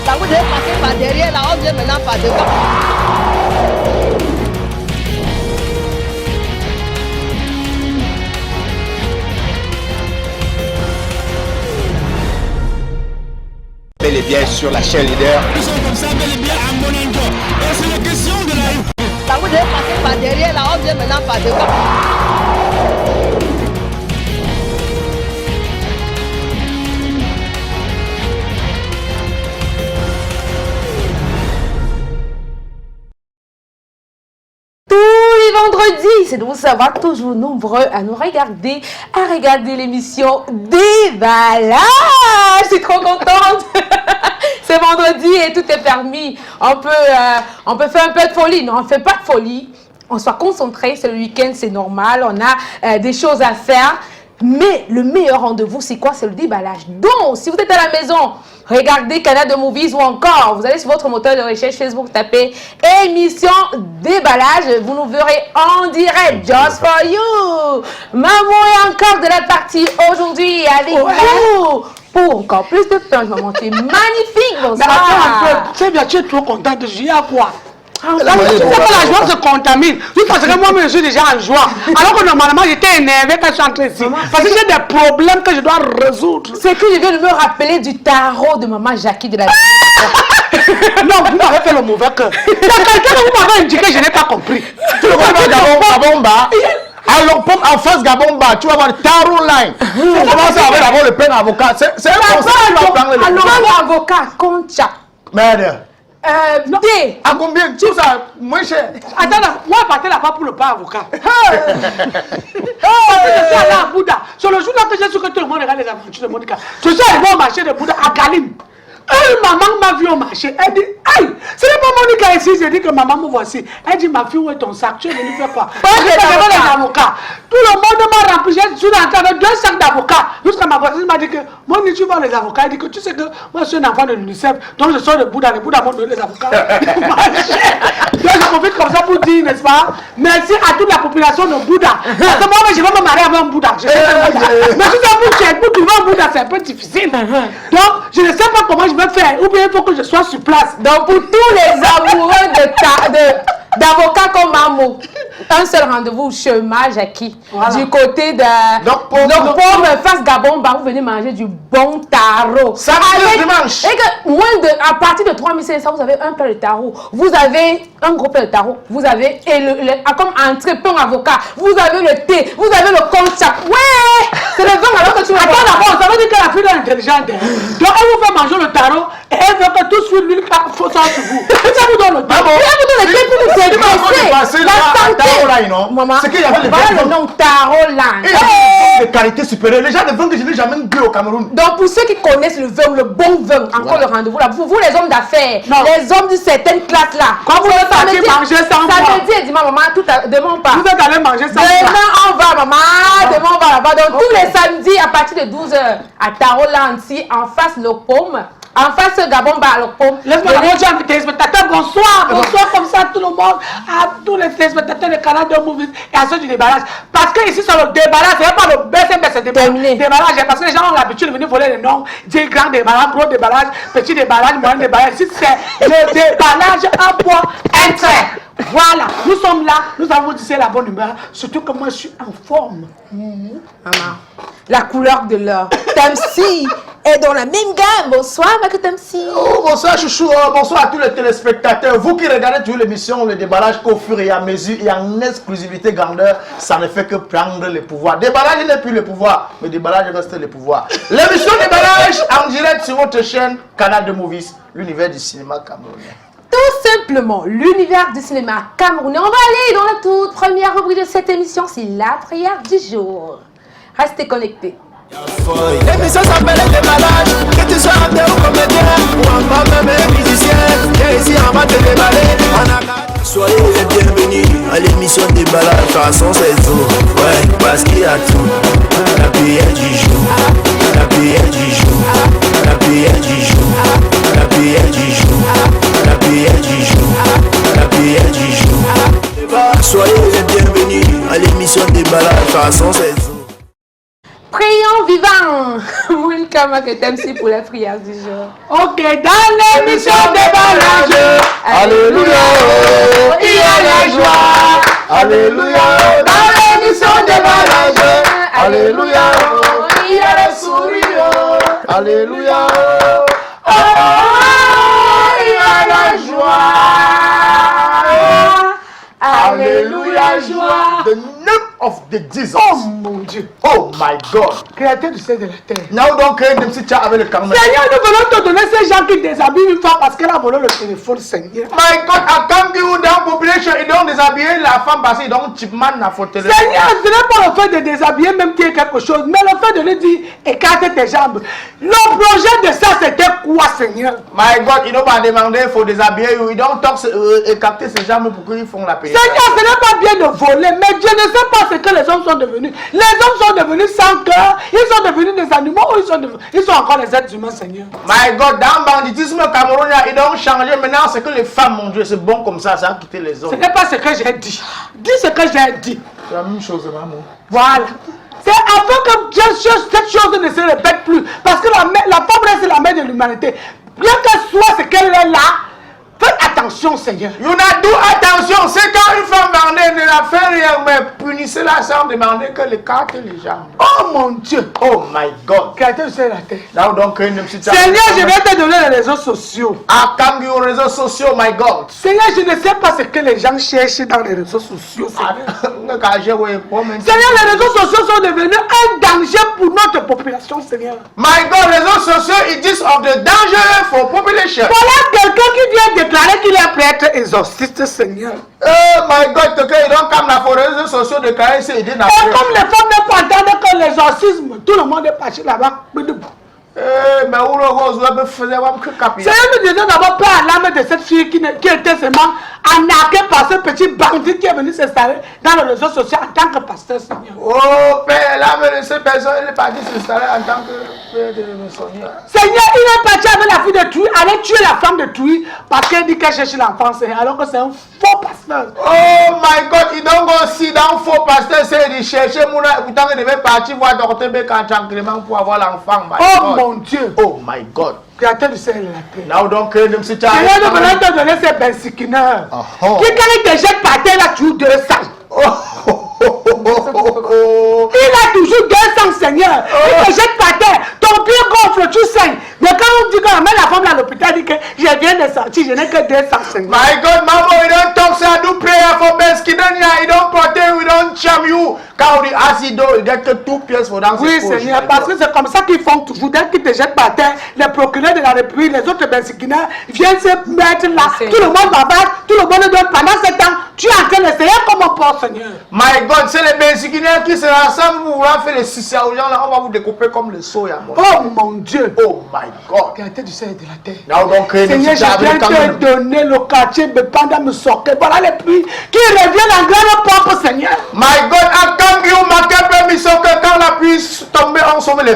Quand vous devez passer par derrière, là, on vient maintenant par devant. Bel et bien sur la chaîne leader. Ils sont comme ça, bel et bien à Moningo. Et c'est la question de la... Quand vous devez passer par derrière, là, on vient maintenant par devant. Vendredi, c'est de vous savoir toujours nombreux à nous regarder, l'émission Déballage. Je suis trop contente. C'est vendredi et tout est permis. On peut faire un peu de folie. Non, on ne fait pas de folie. On soit concentré. C'est le week-end, c'est normal. On a des choses à faire. Mais le meilleur rendez-vous, c'est quoi? C'est le déballage. Donc, si vous êtes à la maison, regardez Canal de Movies ou encore, vous allez sur votre moteur de recherche Facebook, tapez émission déballage. Vous nous verrez en direct, just for you. Maman est encore de la partie aujourd'hui avec vous. Pour encore plus de fun, maman, tu es magnifique. Bonsoir. Mais attends un peu, c'est bien, tu es trop contente de jouer à quoi? Là, tu sais que la joie se contamine. Juste parce que moi, je suis déjà en joie. Alors que normalement, j'étais énervée quand je suis entrée ici. Parce que j'ai des problèmes que je dois résoudre. C'est que je viens de me rappeler du tarot de maman Jackie de la Non, vous m'avez fait le mauvais cœur. Il y a quelqu'un que vous m'avez indiqué, je n'ai pas compris. Tu le vois Gabomba. Alors, en face Gabomba, tu vas voir le tarot line. Tu commences avec d'abord le plein avocat. C'est un conseil qui va prendre le alors, avocat, Concha. Merde. D. À combien tout ça? Moins cher. Attends, moi, je partais là-bas pour le pas avocat. Parce que je suis allé à Bouddha. Sur le jour là que j'ai su que tout le monde regarde les aventures de Monica, je suis arrivé au marché de Bouddha à Galim. Maman m'a vu au marché. Elle dit, aïe, ce n'est pas Monica ici. J'ai dit que maman me voici. Elle dit, ma fille, où est ton sac? Tu es venu faire quoi? J'ai regardé les avocats. Tout le monde m'a rempli. Je suis rentré avec 2 sacs d'avocats. Jusqu'à ma voisine m'a dit que, Moni, tu vois les avocats. Elle dit que tu sais que moi, je suis un enfant de l'UNICEF. Donc, je sors de Bouddha. Les Bouddha m'ont donné les avocats. Donc, je profite comme ça pour dire, n'est-ce pas? Merci à toute la population de Bouddha. Parce que moi, je vais me marier avec un Bouddha. Je sais que mais si c'est pour trouver un Bouddha, c'est un peu difficile. Donc, je ne sais pas comment je vais faire. Ou bien il faut que je sois sur place. Donc, pour tous les amoureux d'avocats comme Mamo, un seul rendez-vous chez Jackie. Voilà. Du côté de donc face Gabomba, vous venez manger du bon tarot. Ça dimanche. Et que à partir de 3500, vous avez un plat de tarot. Vous avez un gros plat de tarot. Vous avez comme entrée, pain avocat. Vous avez le thé. Vous avez le concha. Ouais! C'est le vin alors que tu vas. Attends d'abord, ça veut dire que la fille est intelligente. Donc elle vous fait manger le tarot et elle veut que tout de suite l'huile faut ça sur vous. Ça vous donne le thé. Elle vous donne le thé pour vous dépenser. La santé. Maman, c'est qu'il y avait le nom tarot là. Et de qualité supérieure. Les gens de vin que je n'ai jamais bu au Cameroun. Donc pour ceux qui connaissent le vin, le bon vin, encore le rendez-vous là. Pour vous les hommes d'affaires, les hommes d'une certaine classe là. Quand vous êtes allé manger sans moi. Samedi et dimanche, maman, demain on part. Vous êtes allé manger sans moi. Demain on va maman, demain on va là-bas. Donc tous les samedis à partir de 12h à Tarot Lanty, en face le Paume. En face Gabomba, le Paume. Laisse-moi la voiture avec les téléspectateurs. Bonsoir, bonsoir comme ça tout le monde. À tous les téléspectateurs de Canal de Movies et à ceux du déballage. Parce que ici sur le déballage, c'est pas le c'est déballage. Parce que les gens ont l'habitude de venir voler les noms. Dire grand déballage, gros déballage, petit déballage, moyen déballage. Ici c'est le déballage à bois interne. Voilà, nous sommes là, nous avons dit c'est la bonne humeur, surtout que moi je suis en forme. Maman, la couleur de l'or. Tamsi est dans la même gamme. Bonsoir, ma Tamsi. Oh, bonsoir, chouchou. Bonsoir à tous les téléspectateurs. Vous qui regardez toujours l'émission, le déballage qu'au fur et à mesure et en exclusivité grandeur, ça ne fait que prendre le pouvoir. Déballage n'est plus le pouvoir, mais déballage reste le pouvoir. L'émission déballage en direct sur votre chaîne Canal de Movies, l'univers du cinéma camerounais. Tout simplement, l'univers du cinéma camerounais. On va aller dans la toute première rubrique de cette émission, c'est la prière du jour. Restez connectés. L'émission s'appelle Les Déballages. Que tu sois acteur ou comédien, ou encore même musicien, viens ici, on va te déballer. Soyez les bienvenus à l'émission Déballage. De toute façon, c'est tout. Ouais, parce qu'il y a tout. La prière du jour. La prière du jour. La prière du jour. La prière du jour. La prière du jour. La prière du jour. Soyez les bienvenus à l'émission Déballage. De toute façon, c'est tout. Prions vivant. Moulka, Kama que t'aimes si pour les prières du jour. Ok, dans l'émission déballage, Alléluia, il y a la joie. Alléluia, dans l'émission déballage. Alléluia, Il y a le sourire. Alléluia, Il y a la joie. Alléluia, joie. The name of the Jesus. Oh mon Dieu. Oh my God. Créateur du ciel et de la terre. Now donc un petit chat avec le carnet. Seigneur, nous venons te donner ces gens qui déshabillent une femme parce qu'elle a volé le téléphone, Seigneur. My God, I can't give you down population. Ils ont déshabillé la femme parce qu'ils ont chipman na faute. Seigneur, ce n'est pas le fait de déshabiller même qui est quelque chose, mais le fait de lui dire écarte tes jambes. Le projet de ça, c'était quoi, Seigneur? My God, ils n'ont pas demandé, il faut déshabiller. Ils ont écarté ses jambes pour qu'ils font la paix. Seigneur, ce n'est pas bien de voler, mais Dieu ne sait pas ce que les hommes sont devenus. Les hommes sont devenus sans cœur, ils sont devenus des animaux ou ils sont encore des êtres humains, Seigneur. My God, dans le banditisme camerounais, ils ont changé. Maintenant, c'est que les femmes, mon Dieu, c'est bon comme ça a quitté les Ce hommes. n'est pas ce que j'ai dit. Dis ce que j'ai dit. C'est la même chose, maman. Voilà. C'est afin que cette chose ne se répète plus. Parce que la femme reste la mère de l'humanité. Bien qu'elle soit ce qu'elle est là, faites attention, Seigneur. You n'a d'où attention, c'est quand une femme vendait ne la fait rien, mais punissez-la sans demander que les cartes les jambes. Oh mon Dieu. Oh my God. Créateur du ciel et de la terre. Now donc une petite. Seigneur, je vais te donner les réseaux sociaux. Ah, quand aux réseaux sociaux, my God. Seigneur, je ne sais pas ce que les gens cherchent dans les réseaux sociaux, Seigneur. Seigneur, les réseaux sociaux sont devenus un danger pour notre population, Seigneur. My God, les réseaux sociaux, it is of the danger for population. Voilà quelqu'un qui vient déclarer qu'il est prêt à être exorciste, Seigneur. Oh my God, quelqu'un, ils ont comme la forêt réseaux sociaux déclaré c'est aider dans Et comme les femmes ne pas entendre que l'exorcisme, tout le monde est parti là-bas. mais où le rose web faisait voir que capi. Seigneur, nous disons d'abord pas à l'âme de cette fille qui était seulement arnaquée par ce petit bandit qui est venu s'installer dans le réseau social en tant que pasteur, Seigneur. Oh, père, l'âme de cette personne, elle est partie s'installer en tant que père de Seigneur. Seigneur, il est parti avec la fille de Touy, aller tuer la femme de Touy parce qu'elle dit qu'elle cherche l'enfant, Seigneur, alors que c'est un faux pasteur. Oh my God, ils ont aussi dans faux pasteur, c'est de chercher mon pourtant il devait partir voir docteur Bécan tranquillement pour avoir l'enfant. Oh mon Dieu. Oh my God. Créateur du ciel et de la terre. Now donc, Seigneur, nous venons te donner ces persécuteurs. Qui quand il te jette par terre, il a toujours 200. Il a toujours 200, Seigneur. Il te jette par terre. Ton pied gonfle, tu saignes. Mais quand on dit qu'on met la femme à l'hôpital, il dit que je viens de sortir, je n'ai que 200, Seigneur. My God, maman, we don't talk, say I do prayer for best kid, you don't protect, we don't charm you. Quand on dit acido, il dit que tout pièce faut dans Oui, Seigneur, parce que c'est comme ça qu'ils font toujours. Dès qu'ils te jettent par terre, les procureurs de la République, les autres persécuteurs viennent se mettre là. Tout le monde va battre, tout le monde donne. Pendant ce temps, tu es en train d'essayer comme on peut, Seigneur. My God, c'est les persécuteurs qui se rassemblent pour vouloir faire les suicides aux gens là, on va vous découper comme le soya. Oh mon Dieu. Oh my God. Créateur du ciel et de la terre. Now donc, Seigneur, je viens te donner le quartier de Panda me sortir. Voilà les pluies qui reviennent en grande pompe, Seigneur. My God, I can't give you ma permission que quand la pluie tombe, on sauve les.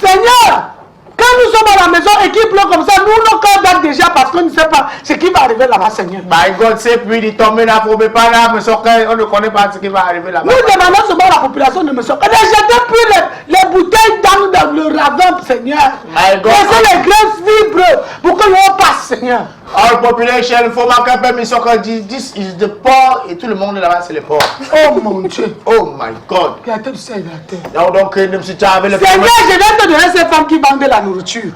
Seigneur, quand nous sommes à la maison et qu'il pleut comme ça, nous, nos cœurs battent déjà parce qu'on ne sait pas ce qui va arriver là-bas, Seigneur. My God, c'est puis il tombe là, faut pas là, mais on ne connaît pas ce qui va arriver là-bas. Nous demandons seulement à la population de me sortir. Ne jetez plus les bouteilles dans le ravin, Seigneur. My God. Laissez les graisses vibres pour que l'eau passe, Seigneur. All population, il faut marquer permission que this is the poor et tout le monde là-bas c'est les pauvres. Oh mon Dieu. Oh my God. Créateur du ciel et de la terre. Now donc, nous sommes avec le Seigneur, je vais te donner ces femmes qui vendent de la nourriture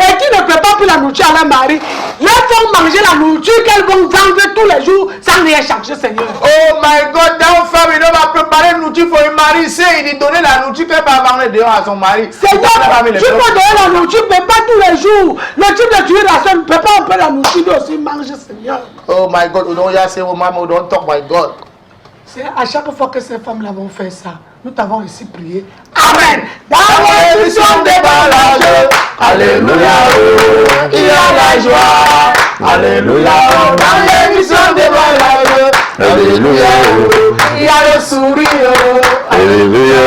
et qui ne préparent plus la nourriture à leur mari. Elles font manger la nourriture qu'elles vont vendre tous les jours sans rien changer, Seigneur. Oh my God, dans une femme, il va préparer la nourriture pour le mari, c'est il donner la nourriture qu'elle va vendre dehors à son mari. Seigneur, tu peux donner la nourriture, mais pas tous les jours. Le type de tuer la soeur ne peut pas un peu la nourriture, mais aussi manger, Seigneur. Oh my God, don't you say, oh mama, don't talk, my God. C'est à chaque fois que ces femmes-là vont faire ça, nous t'avons ici prié. Amen. Dans l'émission déballage, Alléluia, il y a la joie. Alléluia, dans l'émission déballage. Alléluia, il y a le sourire. Alléluia,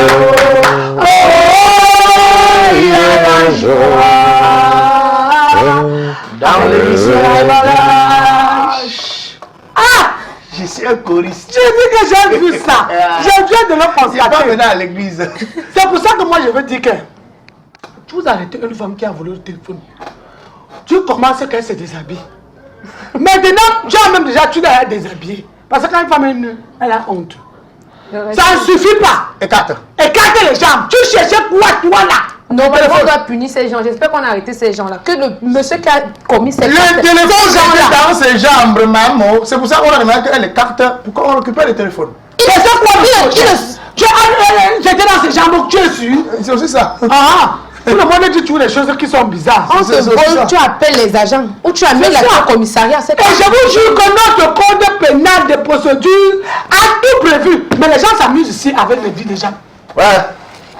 oh, il y a la joie. Dans l'émission déballage. Ah! Je suis un choriste. Tu dis que j'ai vu ça. Je viens de le Je ne suis pas constater. venu à l'église. C'est pour ça que moi je veux dire que Vous arrêtez une femme qui a volé le téléphone. Tu commences qu'elle se déshabille. Maintenant, tu as même déjà, tu l'as déshabillé. Parce que quand une femme est nue, elle a honte. Ça ne suffit pas. Écarte. Écarte les jambes. Tu cherchais quoi, toi là? Normalement, on doit punir ces gens. J'espère qu'on a arrêté ces gens-là. Que le monsieur qui a commis ces Le téléphone est dans ses jambes, maman. C'est pour ça qu'on a demandé qu'elle écarte. Pourquoi on récupère le téléphone? C'est ça quoi? J'étais dans ses jambes, tu es sûr? C'est aussi ça. Ah, tout le monde dit toujours des choses qui sont bizarres. On te vole, tu appelles les agents. Ou tu amènes au commissariat. Et je vous jure que notre code pénal de procédure a tout prévu. Mais les gens s'amusent ici avec les vies des gens. Ouais.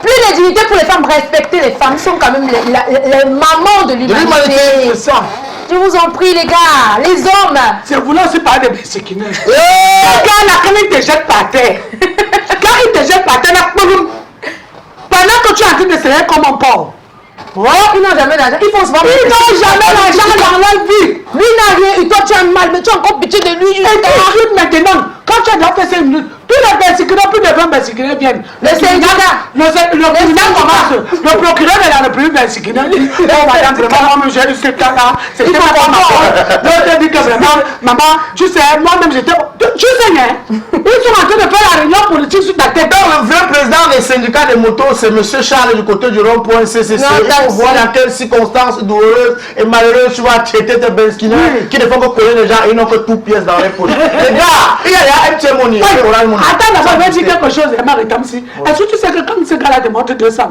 Plus de dignité pour les femmes, respecter les femmes. Ils sont quand même les mamans de l'humanité. C'est ça. Je vous en prie, les gars, les hommes. C'est vouloir aussi parler de Bessékinais. Les gars, là, quand ils te jettent par terre, pendant que tu es en train de serrer comme un porc. Oh, Ils n'ont jamais d'argent. Ils font souvent. ils n'ont jamais l'argent dans leur vie. Lui n'a rien. Et toi, tu as mal, mais tu as encore pitié de lui. Et tu maintenant, quand tu as déjà fait 5 minutes, tous les Bessékinais, plus de 20 Bessékinais viennent. Le syndicat. Le tribunal commence. Le procureur est dans le plus Bessékinais. Oh, madame, vraiment, moi, j'ai eu ce cas-là. C'était pas ma faute. L'autre dit que vraiment, maman, tu sais, moi-même, j'étais. Tu sais, hein? Ils sont en train de faire la réunion politique sur ta tête. Donc, le vrai président des syndicats des motos, c'est M. Charles du côté du rond-point CCC. Il faut voir dans quelles circonstances douloureuses et malheureuses tu vas traiter tes Bessékinais qui ne font que coller les gens et ils n'ont que tout pièce dans les poches. Les gars, il y a un petit moni. Attends, d'abord, je vais dire quelque chose, Marie Tamsi. Est-ce que tu sais que quand ce gars-là demande 200,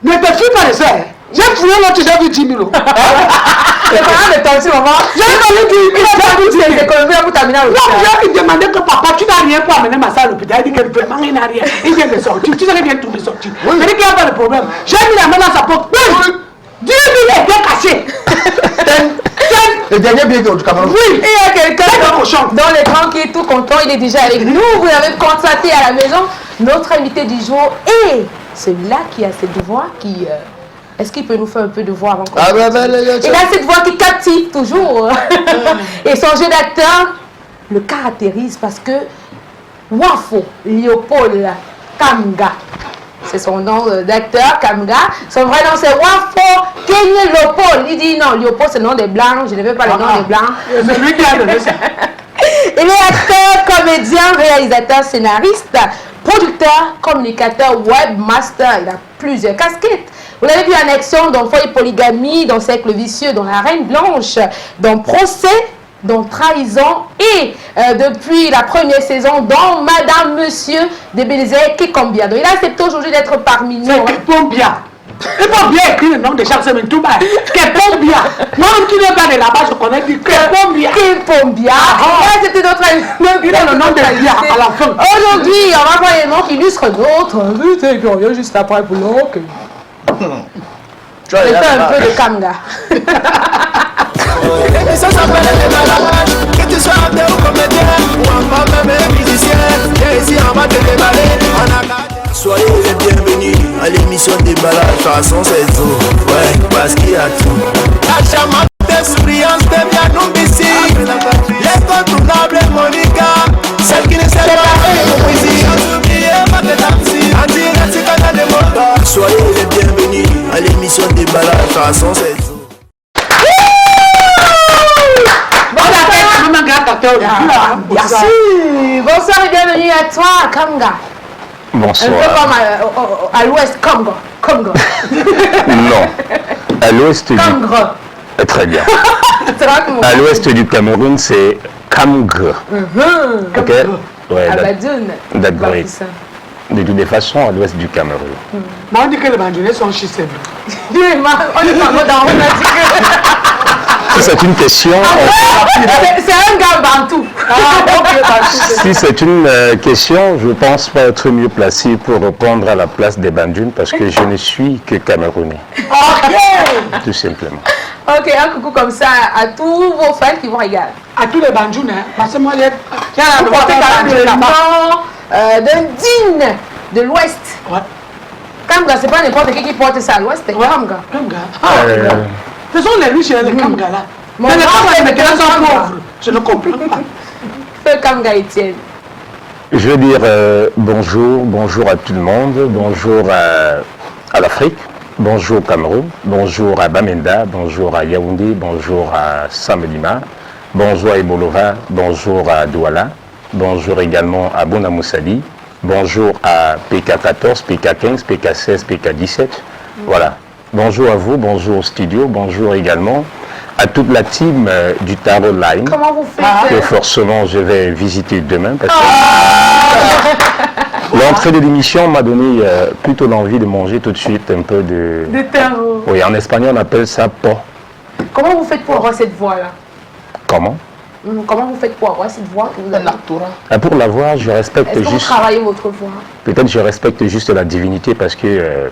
ne te fie pas les airs. J'ai fouillé l'autre, j'ai vu 10 000 euros. C'est pas de Tamsi, maman. J'ai connu 10 000 euros. Les économies pour terminer à l'hôpital. Il demandait que papa, tu n'as rien pour amener ma soeur à l'hôpital. Il dit que vraiment, il n'a rien. Il vient de sortir. Tu sais qu'il vient tout de sortir. Il dit qu'il n'y a pas de problème. J'ai mis la main dans sa poche. 10 000 est bien caché. Le dernier billet du Cameroun. Oui, il y a quelqu'un dans l'écran qui est tout content, il est déjà avec nous. Vous l'avez constaté à la maison. Notre invité du jour est celui-là qui a cette voix qui... Est-ce qu'il peut nous faire un peu de voix avant qu'on... Il a cette voix qui captive toujours. Et son jeu d'acteur le caractérise parce que Wafo Léopold Kamga, c'est son nom d'acteur, Kamga. Son vrai nom c'est Wafo Kenye Léopold. Il dit non, Léopold c'est le nom des blancs, je ne veux pas le nom des blancs. C'est lui qui a donné ça. Il est acteur, comédien, réalisateur, scénariste, producteur, communicateur, webmaster. Il a plusieurs casquettes. Vous l'avez vu en action dans Foyer Polygamie, dans Cercle Vicieux, dans La Reine Blanche, dans Procès, dans Trahison et depuis la première saison dans Madame Monsieur de Bénézère Kekombia. Donc il a accepté aujourd'hui d'être parmi nous. C'est Kekombia. Il faut bien écrire le nom de chaque semaine tout bas. Kekombia. Moi-même qui n'est pas de là-bas, je connais du Kekombia. Kekombia. Il a accepté notre il a le nom de Bia à la fin. Aujourd'hui, on va voir les noms qui illustrent notre invité. Puis on vient juste après pour l'autre. Tu as un peu de Kamga. L'émission s'appelle Les Malades. Que tu sois acteur ou comédien, ou encore même musicien, viens ici en bas te déballer. Soyez les bienvenus à l'émission Déballage, façon c'est tout. Ouais, parce qu'il y a tout. La charmante expérience devient nous ici. L'incontournable Monica, celle qui ne sait pas poésie. Soyez les bienvenus à l'émission Déballage, façon c'est tout. Merci. Bonsoir et bienvenue à toi, Kamga. Bonsoir. Un peu comme à l'ouest, Congo. Non. À l'ouest du... Très bien. À l'ouest du Cameroun, c'est Kamgre. Ok. Ouais, that's great. De toutes les façons, à l'ouest du Cameroun. Moi, on dit que les Bandunais sont chisés. On est pas dans Si c'est une question... C'est un gars bantou. Si c'est une question, je ne pense pas être mieux placé pour répondre à la place des Bandounes parce que je ne suis que Camerounais. Tout simplement. Ok, un coucou comme ça à tous vos fans qui vont regarder. À tous les Bandounes, hein. Parce que moi, il y a vous portez quand même le nom d'un digne de l'Ouest. Ouais. Kamga, c'est pas n'importe qui porte ça à l'Ouest, c'est Kamga. Ce sont les riches et les Kamga là. Mon Mais les grand Kamga, frère, ils sont pauvres. Je ne comprends pas. Feu Kamga Etienne. Je veux dire bonjour à tout le monde, bonjour à l'Afrique, bonjour Cameroun, bonjour à Bamenda, bonjour à Yaoundé, bonjour à Samelima, bonjour à Ebolova, bonjour à Douala, bonjour également à Bonamoussali, bonjour à PK14, PK15, PK16, PK17. Voilà. Bonjour à vous, bonjour au studio, bonjour également à toute la team du Tarot Line. Comment vous faites Que forcément je vais visiter demain parce que l'entrée de l'émission m'a donné plutôt l'envie de manger tout de suite un peu de tarot. Oui, en espagnol on appelle ça po. Comment vous faites pour avoir cette voix-là? Comment? Comment vous faites pour avoir cette voix que vous avez? Pour l'avoir, je respecte Est-ce que juste... vous travaillez votre voix? Peut-être je respecte juste la divinité parce que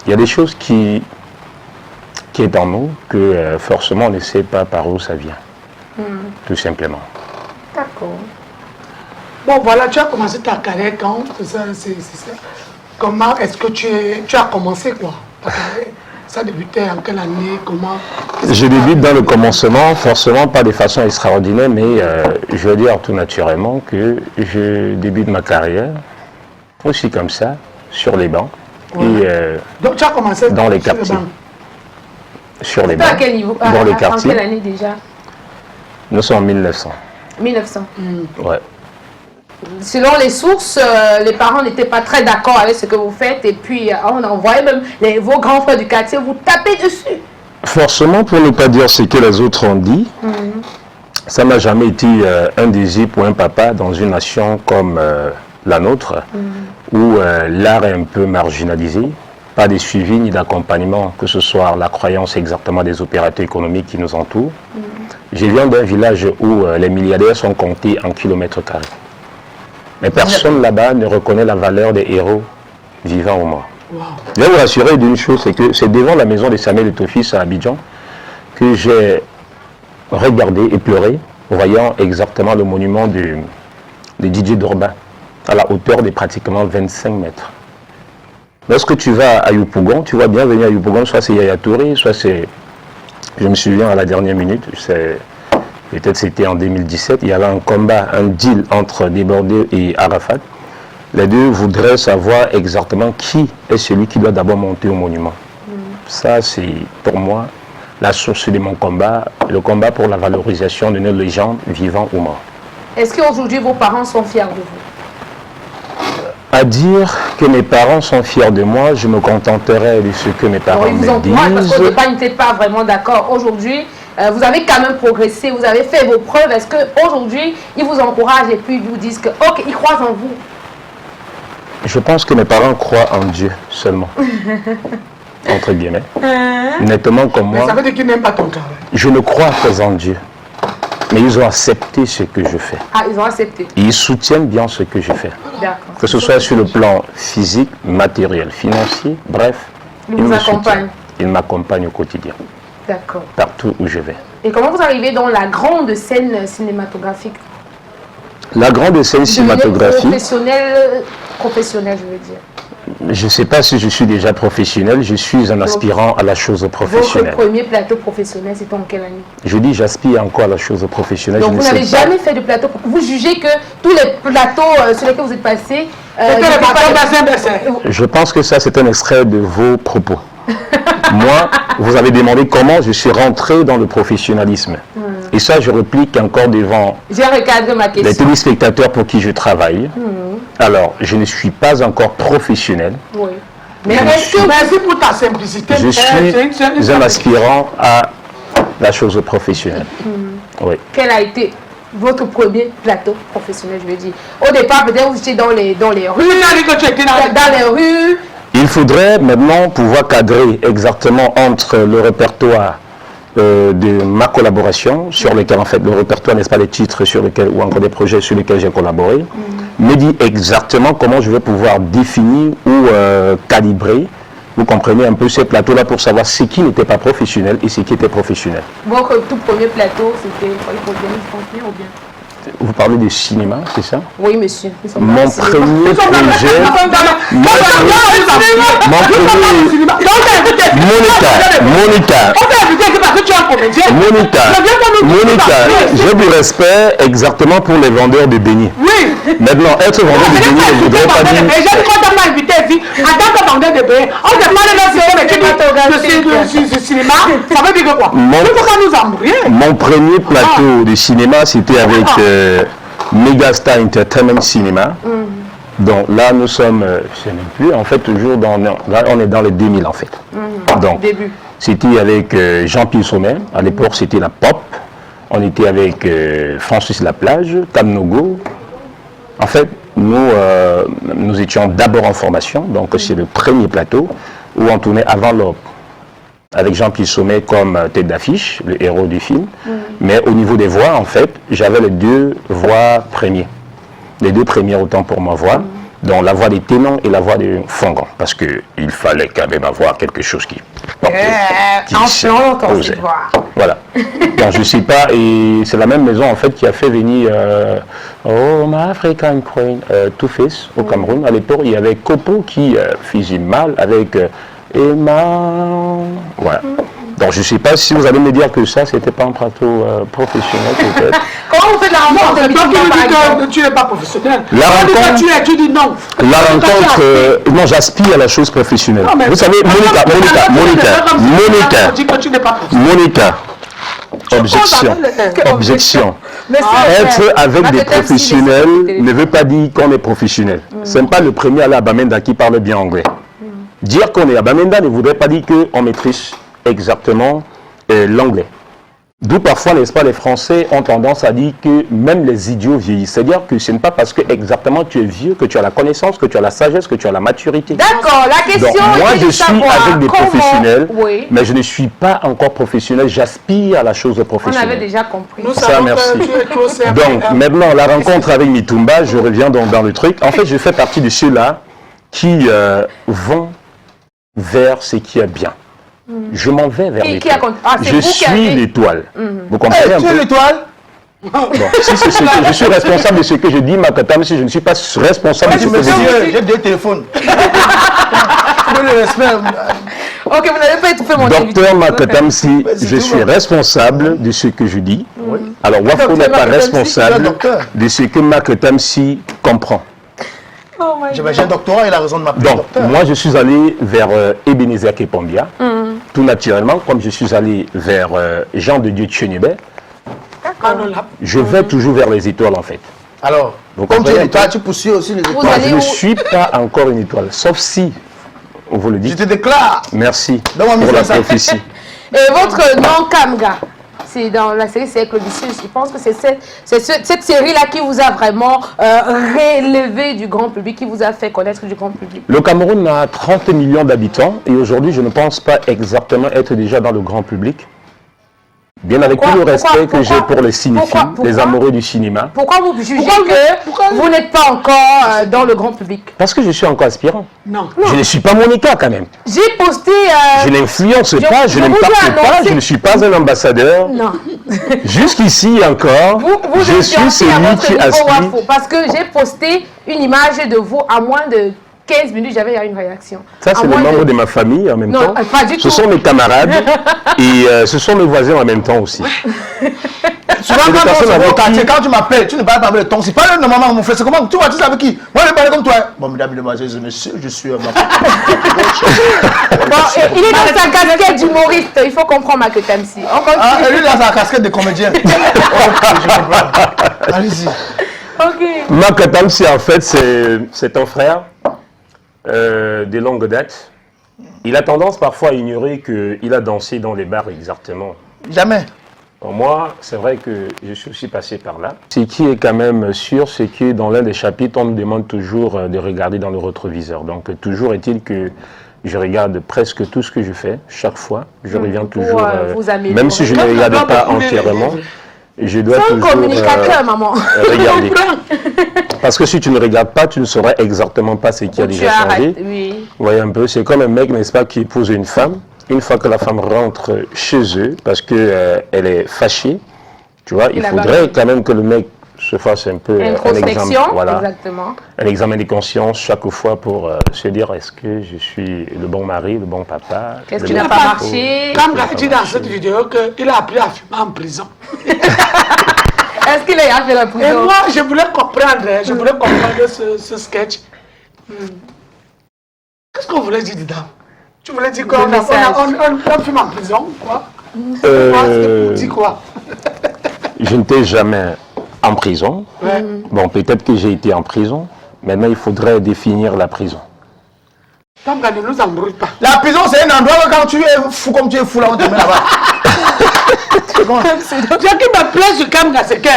il y a des choses qui est en nous que forcément on ne sait pas par où ça vient. Tout simplement. D'accord. Bon, voilà, tu as commencé ta carrière quand? C'est ça. Comment est-ce que tu as commencé quoi? Ta carrière, ça débutait en quelle année? Comment? Je débute dans le commencement, forcément pas de façon extraordinaire, mais je veux dire tout naturellement que je débute ma carrière aussi comme ça, sur les bancs. Ouais. Et, donc tu as commencé dans les quartiers. Sur les bancs. À quel niveau? Dans les quartiers. En quelle année déjà? Nous sommes en 1900. 1900. Ouais. Selon les sources, les parents n'étaient pas très d'accord avec ce que vous faites et puis on envoyait même vos grands frères du quartier vous taper dessus. Forcément, pour ne pas dire ce que les autres ont dit, ça n'a jamais été un désir pour un papa dans une nation comme la nôtre, où l'art est un peu marginalisé, pas de suivi ni d'accompagnement, que ce soit la croyance exactement des opérateurs économiques qui nous entourent. Je viens d'un village où les milliardaires sont comptés en kilomètres carrés. Mais personne là-bas ne reconnaît la valeur des héros vivants ou morts. Wow. Je vais vous rassurer d'une chose, c'est que c'est devant la maison de Samuel Eto'o à Abidjan que j'ai regardé et pleuré, voyant exactement le monument de Didier Drogba, à la hauteur de pratiquement 25 mètres. Lorsque tu vas à Yopougon, tu vois bien venir à Yopougon, soit c'est Yaya Touré, soit c'est, je me souviens à la dernière minute, peut-être c'était en 2017, il y avait un combat, un deal entre Débordé et Arafat. Les deux voudraient savoir exactement qui est celui qui doit d'abord monter au monument. Ça, c'est pour moi la source de mon combat, le combat pour la valorisation de nos légendes, vivants ou morts. Est-ce qu'aujourd'hui vos parents sont fiers de vous? À dire que mes parents sont fiers de moi, je me contenterai de ce que mes parents me disent. Ils vous encouragent parce qu'au départ, ils n'étaient pas vraiment d'accord. Aujourd'hui, vous avez quand même progressé, vous avez fait vos preuves. Est-ce qu'aujourd'hui, ils vous encouragent et puis ils vous disent que, ok, ils croient en vous? Je pense que mes parents croient en Dieu seulement. Entre guillemets. Nettement comme moi. Mais ça veut dire qu'ils n'aiment pas ton travail. Je ne crois pas en Dieu. Mais ils ont accepté ce que je fais. Ah, ils ont accepté. Et ils soutiennent bien ce que je fais. D'accord. Que ce soit sur le plan physique, matériel, financier, bref. Ils vous accompagnent. Ils m'accompagnent au quotidien. D'accord. Partout où je vais. Et comment vous arrivez dans la grande scène cinématographique? La grande scène cinématographique. Professionnel, je veux dire. Je ne sais pas si je suis déjà professionnel, je suis un aspirant à la chose professionnelle. Votre premier plateau professionnel, c'était en quelle année? Je dis j'aspire encore à la chose professionnelle. Donc vous n'avez jamais fait de plateau. Vous jugez que tous les plateaux sur lesquels vous êtes passé... Je pense que ça c'est un extrait de vos propos. Moi, vous avez demandé comment je suis rentré dans le professionnalisme. Et ça, je réplique encore devant les téléspectateurs pour qui je travaille. Alors, je ne suis pas encore professionnel. Oui. Mais est-ce que merci pour ta simplicité? Je suis un aspirant à la chose professionnelle. Oui. Quel a été votre premier plateau professionnel, je veux dire? Au départ, peut-être vous étiez dans les rues. Dans les rues. Il faudrait maintenant pouvoir cadrer exactement entre le répertoire de ma collaboration, sur lesquels en fait le répertoire, n'est-ce pas, les titres sur lesquels, ou encore des projets sur lesquels j'ai collaboré, me dit exactement comment je vais pouvoir définir ou calibrer, vous comprenez un peu ces plateaux-là pour savoir ce qui n'était pas professionnel et ce qui était professionnel. Votre tout premier plateau, c'était ou bien? Vous parlez de cinéma, c'est ça? Oui, monsieur. Mon premier projet... Monica, j'ai du respect exactement pour les vendeurs de beignets. Oui. Maintenant, être vendeur de beignets ne voudrait pas dire... Et j'ai quoi dans ma invité ici, en tant que vendait des billets. On te parle de cinéma, ça veut dire que quoi? Pourquoi nous embrouiller? Mon premier plateau de cinéma, c'était avec Megastar Entertainment Cinema. Donc là, nous sommes, je ne sais même plus, en fait, toujours là, on est dans les 2000 en fait. Donc, c'était avec Jean-Pierre Sommet, à l'époque c'était la Pop. On était avec Francis Laplage, Tam Nogo. En fait, nous étions d'abord en formation, donc c'est le premier plateau où on tournait avant l'aube, avec Jean-Pierre Sommet comme tête d'affiche, le héros du film. Mais au niveau des voix, en fait, j'avais les deux voix premiers. Les deux premières autant pour ma voix, donc la voix des ténors et la voix des fongants, parce qu'il fallait quand même avoir quelque chose qui posait. Voilà. Donc je ne sais pas, et c'est la même maison en fait qui a fait venir Oh My African Queen, Two-Face au Cameroun. À l'époque, il y avait Kopo qui faisait mal avec Emma. Voilà. Donc je ne sais pas si vous allez me dire que ça, c'était pas un plateau professionnel peut-être. Comment vous faites la rencontre? C'est toi qui me dis que tu n'es pas professionnel. La rencontre, tu dis non. La rencontre, non, j'aspire à la chose professionnelle. Non, vous savez, Monica, objection. Être avec des professionnels ne veut pas dire qu'on est professionnel. Ce n'est pas le premier à la Bamenda qui parle bien anglais. Dire qu'on est à Bamenda ne voudrait pas dire qu'on maîtrise exactement l'anglais. D'où parfois, n'est-ce pas, les Français ont tendance à dire que même les idiots vieillissent. C'est-à-dire que ce n'est pas parce que exactement tu es vieux que tu as la connaissance, que tu as la sagesse, que tu as la maturité. D'accord, la question donc, moi, je suis avec des professionnels, oui, mais je ne suis pas encore professionnel. J'aspire à la chose professionnelle. On avait déjà compris. Nous ça, merci. Donc, maintenant, la rencontre avec Mitumba, je reviens donc dans le truc. En fait, je fais partie de ceux-là qui vont vers ce qui est bien. Je m'en vais vers l'étoile. Je suis l'étoile. Vous comprenez un peu? Tu es l'étoile? Bon, si c'est ce que je suis responsable de ce que je dis, Makatam, si je ne suis pas responsable de ce que je dis. J'ai deux téléphones. Le respect. Ok, vous n'avez pas étouffé mon Docteur Makatam, si je suis responsable de ce que je dis, alors Wafo n'est pas responsable de ce que Makatam si comprend. J'ai un doctorat, il a raison de m'appeler docteur. Donc, moi, je suis allé vers Ebenezer Kepombia, tout naturellement, comme je suis allé vers Jean de Dieu Tchenibé. Je vais toujours vers les étoiles, en fait. Alors, vous comme tu es comprenez l'étoile, tu poursuis aussi les étoiles. Je ne suis pas encore une étoile, sauf si, on vous le dit. Je te déclare. Merci pour la prophétie. Et votre nom, Kamga, c'est dans la série Cercle Vicieux. Je pense que c'est cette série-là qui vous a vraiment relevé du grand public, qui vous a fait connaître du grand public. Le Cameroun a 30 millions d'habitants et aujourd'hui, je ne pense pas exactement être déjà dans le grand public. Bien avec tout le respect que j'ai pour les cinéphiles, les amoureux du cinéma. Pourquoi vous jugez que vous n'êtes pas encore dans le grand public? Parce que je suis encore aspirant. Non. Je ne suis pas Monica quand même. J'ai posté... je n'influence pas, je n'impacte pas, je ne suis pas un ambassadeur. Non. Jusqu'ici encore, je suis celui qui aspire. Parce que j'ai posté une image de vous à moins de 15 minutes, j'avais une réaction. Ça, c'est les membres de ma famille en même temps. Pas du tout. Ce sont mes camarades et ce sont mes voisins en même temps aussi. Souvent, quand tu m'appelles, tu ne parles pas avec le ton. Si parle normalement, mon frère, c'est comment? Tu vois, tu sais avec qui? Moi, je parle comme toi. Bon, mesdames et demoiselles, messieurs, je suis il est dans sa casquette d'humoriste. Il faut comprendre Makatam si. Il est dans sa casquette de comédien. Allez-y. Ok. Makatam si, en fait, c'est un frère. De longue date. Il a tendance parfois à ignorer qu'il a dansé dans les bars exactement. Jamais. Pour moi, c'est vrai que je suis aussi passé par là. Ce qui est quand même sûr, c'est que dans l'un des chapitres, on me demande toujours de regarder dans le rétroviseur. Donc, toujours est-il que je regarde presque tout ce que je fais, chaque fois. Je reviens toujours, même si je ne regarde pas entièrement. Je dois toujours maman. regarder. Parce que si tu ne regardes pas, tu ne sauras exactement pas ce qui a déjà changé. Oui. Vous voyez un peu, c'est comme un mec, n'est-ce pas, qui épouse une femme. Une fois que la femme rentre chez eux, parce qu'elle est fâchée, tu vois, il faudrait quand même que le mec se fasse un peu un examen, voilà, un examen de conscience chaque fois pour se dire est-ce que je suis le bon mari, le bon papa. Qu'est-ce qui n'a pas marché? Comme il a dit dans cette vidéo qu'il a appris à fumer en prison. Est-ce qu'il a fait la prison? Et moi, je voulais comprendre ce sketch. Qu'est-ce qu'on voulait dire dedans? Tu voulais dire qu'on on fume en prison, quoi? C'était pour dire quoi? Je n'étais jamais en prison. Ouais. Bon, peut-être que j'ai été en prison. Maintenant, il faudrait définir la prison. Ne nous embrouille pas. La prison, c'est un endroit où quand tu es fou comme tu es fou, là, on te met là-bas. Ce qui me plaît sur Kamga, c'est qu'il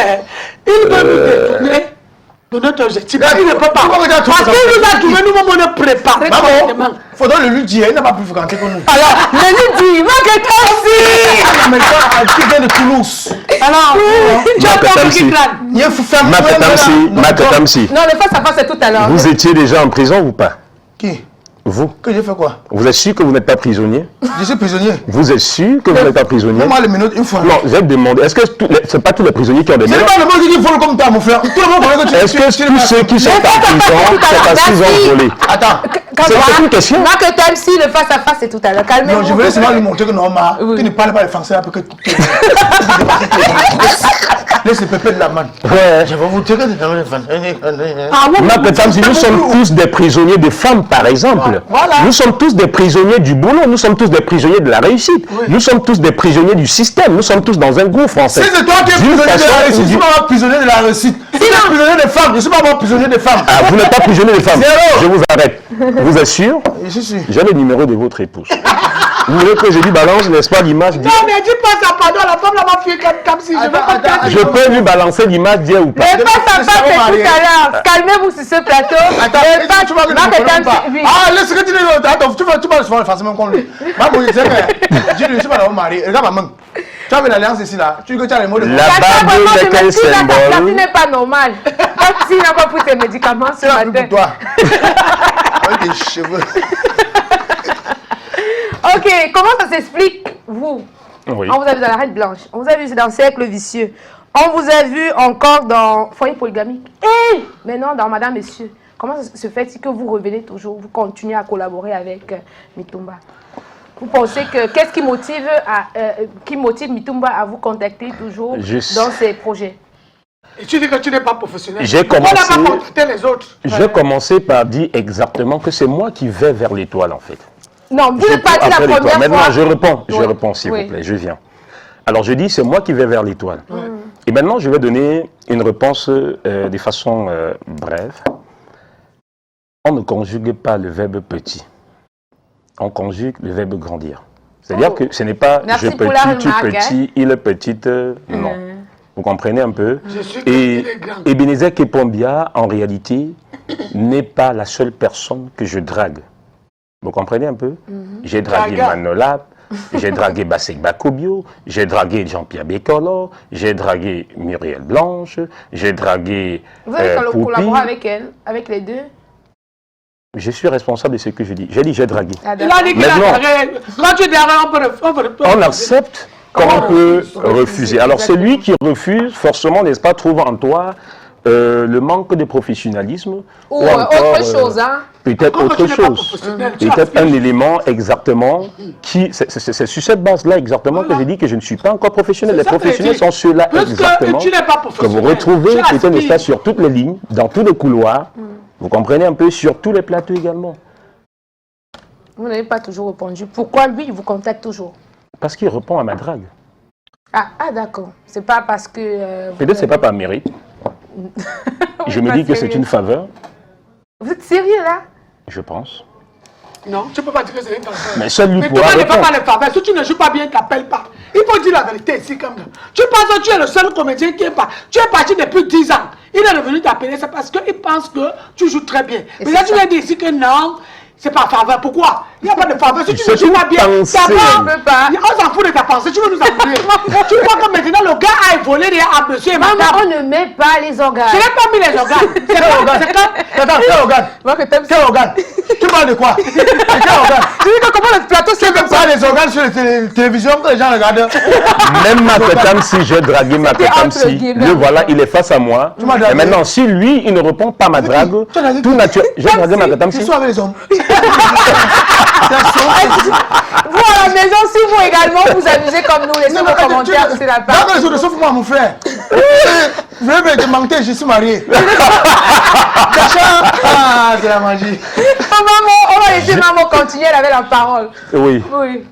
veut nous détourner de notre objectif. Il ne peut pas. Parce qu'il nous a trouvé, nous-mêmes, on est préparés. Il faudrait le lui dire, il n'a pas pu fréquenter comme nous. Alors, le lui dit, Marc Américain qui vient de Toulouse. Alors, tu as compris qui plane. Il faut faire Makatamsi. Non, le face-à-face, c'est tout à l'heure. Vous étiez déjà en prison ou pas? Qui? Vous. Que j'ai fait quoi? Vous êtes sûr que vous n'êtes pas prisonnier? Je suis prisonnier. Vous êtes sûr que vous n'êtes pas prisonnier? Moi, les minutes, une fois. Non, j'ai demandé. Est-ce que c'est pas tous les prisonniers qui ont des C'est menottes? pas le monde qui vole comme toi, mon frère. Tout le monde connaît que tu Est-ce que tous ceux qui sont en prison, c'est parce qu'ils ont volé? Attends. C'est une question. Marc Tamsi, le face-à-face, c'est tout à l'heure. Calmez-vous. Non, je voulais seulement lui montrer que normal, tu ne parles pas le français après que tu... Laisse le pépé de la manne. Ouais. Je vais vous tirer de la Makatamsi, nous sommes tous des prisonniers de femmes, par exemple. Voilà. Nous sommes tous des prisonniers du boulot. Nous sommes tous des prisonniers de la réussite. Oui. Nous sommes tous des prisonniers du système. Nous sommes tous dans un groupe français. Si c'est toi qui es prisonnier de la réussite, je ne suis pas prisonnier de la réussite. Si tu es prisonnier des femmes, je ne suis pas prisonnier des femmes. Ah, vous n'êtes pas prisonnier des femmes. Je vous arrête. Vous êtes sûr? Je suis. J'ai le numéro de votre épouse. Vous voulez que je lui balance, n'est-ce pas, l'image? Non, mais dis pas ça, pardon, la femme là m'a fait comme si je veux pas faire. Je peux lui balancer l'image d'hier ou pas? Le face-à-face, c'est tout à l'heure. Calmez-vous sur ce plateau. Attends, tu vas ah, laisse que tu dis. Attends, tu vas souvent forcément comme lui. Maman, je sais que. Je ne suis pas dans mon mari. Regarde maman. Tu as vu l'alliance ici là. Tu veux que tu as les mots de la bague n'est qu'un symbole. Tu n'es pas normal. Comme s'il n'a pas pris tes médicaments ce matin. C'est pour toi. Avec des cheveux. Ok, comment ça s'explique, vous? Oui. On vous a vu dans la Reine Blanche, on vous a vu dans Cercle Vicieux, on vous a vu encore dans Foyer Polygamique, et maintenant dans Madame Monsieur. Comment se fait-il que vous revenez toujours, vous continuez à collaborer avec Mitumba? Vous pensez que qu'est-ce qui motive Mitumba à vous contacter toujours dans ces projets? Et tu dis que tu n'es pas professionnel. J'ai commencé, commencé par dire exactement que c'est moi qui vais vers l'étoile en fait. Non, vous n'êtes pas dit la première fois. Maintenant, je réponds s'il vous plaît, je viens. Alors, je dis, c'est moi qui vais vers l'étoile. Et maintenant, je vais donner une réponse de façon brève. On ne conjugue pas le verbe petit. On conjugue le verbe grandir. C'est-à-dire que ce n'est pas je petit, tu petit, il est petite, non. Vous comprenez un peu? Et Ebenezer Kepombia, en réalité, n'est pas la seule personne que je drague. Vous comprenez un peu? J'ai dragué Manolap, j'ai dragué Bassek Bakobio, j'ai dragué Jean-Pierre Bécolo, j'ai dragué Muriel Blanche, j'ai dragué Vous avez collaboré avec elle, avec les deux? Je suis responsable de ce que je dis. J'ai dit j'ai dragué. Il a dit qu'il a dragué. Quand tu dragues, on accepte comme on peut refuser. Alors celui qui refuse, forcément, n'est-ce pas, trouve en toi le manque de professionnalisme ou autre chose, hein? Peut-être autre chose. Peut-être un élément exactement qui... C'est sur cette base-là exactement que j'ai dit que je ne suis pas encore professionnel. Les professionnels sont ceux-là exactement que vous retrouvez peut-être sur toutes les lignes, dans tous les couloirs. Vous comprenez un peu, sur tous les plateaux également. Vous n'avez pas toujours répondu. Pourquoi lui, il vous contacte toujours? Parce qu'il répond à ma drague. Ah d'accord. C'est pas parce que... Peut-être c'est pas par mérite. Je me dis que c'est une faveur. Vous êtes sérieux là? Je pense. Non, tu ne peux pas dire que c'est une faveur. Mais seul lui pourra répondre. Mais toi, ne fais pas les faveurs. Si tu ne joues pas bien, t'appelles pas. Il faut dire la vérité ici comme ça. Tu penses que tu es le seul comédien qui est pas. Tu es parti depuis 10 ans. Il est revenu t'appeler, c'est parce qu'il pense que tu joues très bien. Mais là, tu viens dire ici que non. C'est pas faveur. Pourquoi? Il n'y a pas de faveur. Si tu ne joues pas bien, d'abord, on s'en fout de ta pensée. Tu veux nous appeler. Tu vois que maintenant le gars a volé à monsieur et madame. On ne met pas les organes. Je n'ai pas mis les organes. C'est quel organe? Attends, quel organe? Quel organe? Tu parles de quoi? Quel organe? Tu dis que comment le plateau c'est comme ça, les organes sur la télévision que les gens regardent. Même Makatamsi, j'ai dragué Makatamsi. Le voilà, il est face à moi. Et maintenant, si lui, il ne répond pas à ma drague, tout naturel. J'ai dragué Makatamsi. Tu sois avec les hommes. Vous à la maison, si vous également vous amusez comme nous, laissez vos commentaires sur la page. Non, mais sauf moi, mon frère. Je vais te mentir, je suis marié. Ah, c'est la magie. On va laisser maman continuer, elle avait la parole. Oui. Oui.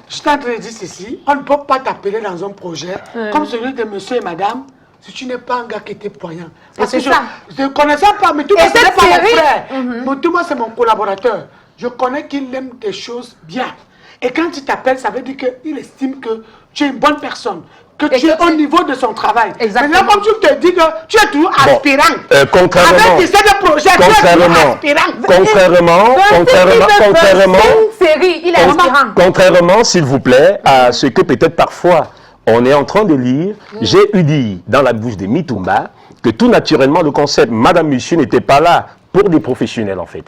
Je suis en train de dire ceci, on ne peut pas t'appeler dans un projet comme celui de monsieur et madame si tu n'es pas un gars qui était poignant. Parce que je ne connaissais pas, mais tout le monde c'est pas mon frère. Mais tout le monde c'est mon collaborateur. Je connais qu'il aime des choses bien. Et quand il t'appelle, ça veut dire qu'il estime que tu es une bonne personne. Que tu es au niveau de son travail. Exactement. Maintenant, comme tu te dis que tu es toujours aspirant. Contrairement. Avec des projets, tu es toujours aspirant. Contrairement, s'il vous plaît, à ce que peut-être parfois on est en train de lire, j'ai eu dit dans la bouche de Mitumba que tout naturellement le concept Madame Monsieur n'était pas là pour des professionnels en fait.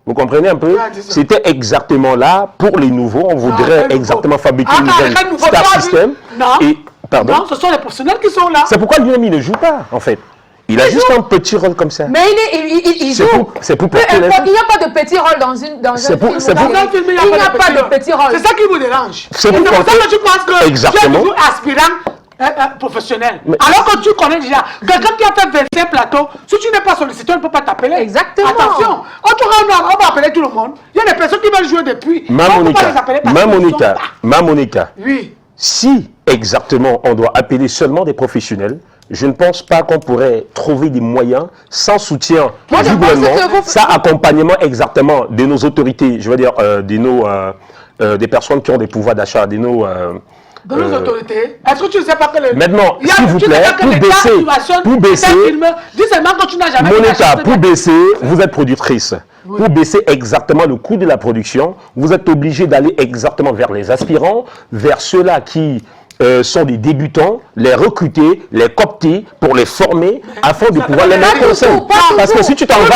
Vous comprenez un peu? C'était exactement là pour les nouveaux. On voudrait exactement fabriquer une nouvelle star system. Non, ce sont les professionnels qui sont là. C'est pourquoi lui-même il ne joue pas en fait. Il a juste un petit rôle comme ça. Mais il joue. C'est pour il n'y a pas de petit rôle dans un film. Il n'y a pas de petit rôle. C'est ça qui vous dérange. C'est pour ça que tu penses que exactement. tu es toujours aspirant professionnel. Alors que tu connais déjà. Quelqu'un qui a fait 25 plateaux, si tu n'es pas sollicité, on ne peut pas t'appeler. Exactement. Attention, on va appeler tout le monde. Il y a des personnes qui veulent jouer depuis. Monica. Oui. Si exactement on doit appeler seulement des professionnels, je ne pense pas qu'on pourrait trouver des moyens sans soutien du gouvernement, sans accompagnement exactement de nos autorités, je veux dire des personnes qui ont des pouvoirs d'achat, de nos autorités. Est-ce que tu ne sais pas que le... Maintenant, s'il vous plaît, pour baisser, dis seulement que tu n'as jamais... Monica, pour baisser, vous êtes productrice. Oui. Pour baisser exactement le coût de la production, vous êtes obligé d'aller exactement vers les aspirants, vers ceux-là qui sont des débutants, les recruter, les coopter pour les former afin de pouvoir les mettre en scène. Parce que si tu t'en vas...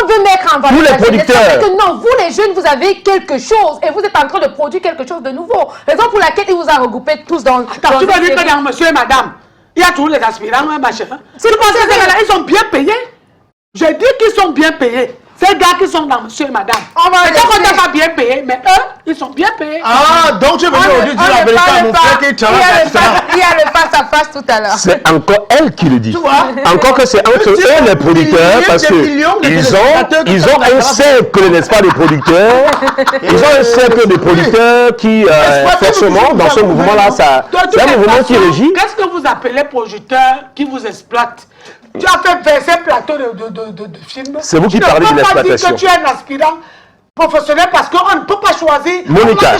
On veut mettre en valeur. Vous les producteurs. Non, vous les jeunes, vous avez quelque chose et vous êtes en train de produire quelque chose de nouveau. Raison pour laquelle il vous a regroupé tous dans... Tu vas dire que dans monsieur et madame, il y a toujours les aspirants, machin. Si vous pensez que là, ils sont bien payés. Je dis qu'ils sont bien payés. Ces gars qui sont dans monsieur et madame. On va pas bien payé, mais eux, ils sont bien payés. Ah, donc tu veux dire dire la vérité à mon frère qui il y a le face à face tout à l'heure. C'est encore elle qui le dit. Tu vois? Encore que c'est entre eux les producteurs, parce qu'ils ont un cercle, n'est-ce pas, des producteurs. Ils ont un cercle de producteurs qui, forcément, dans ce mouvement-là, c'est un mouvement qui régit. Qu'est-ce que vous appelez producteurs qui vous exploitent? Tu as fait 25 plateaux de films. C'est vous qui parlez de l'exploitation. Tu peux pas dire que tu es un aspirant professionnel parce qu'on ne peut pas choisir. Monica,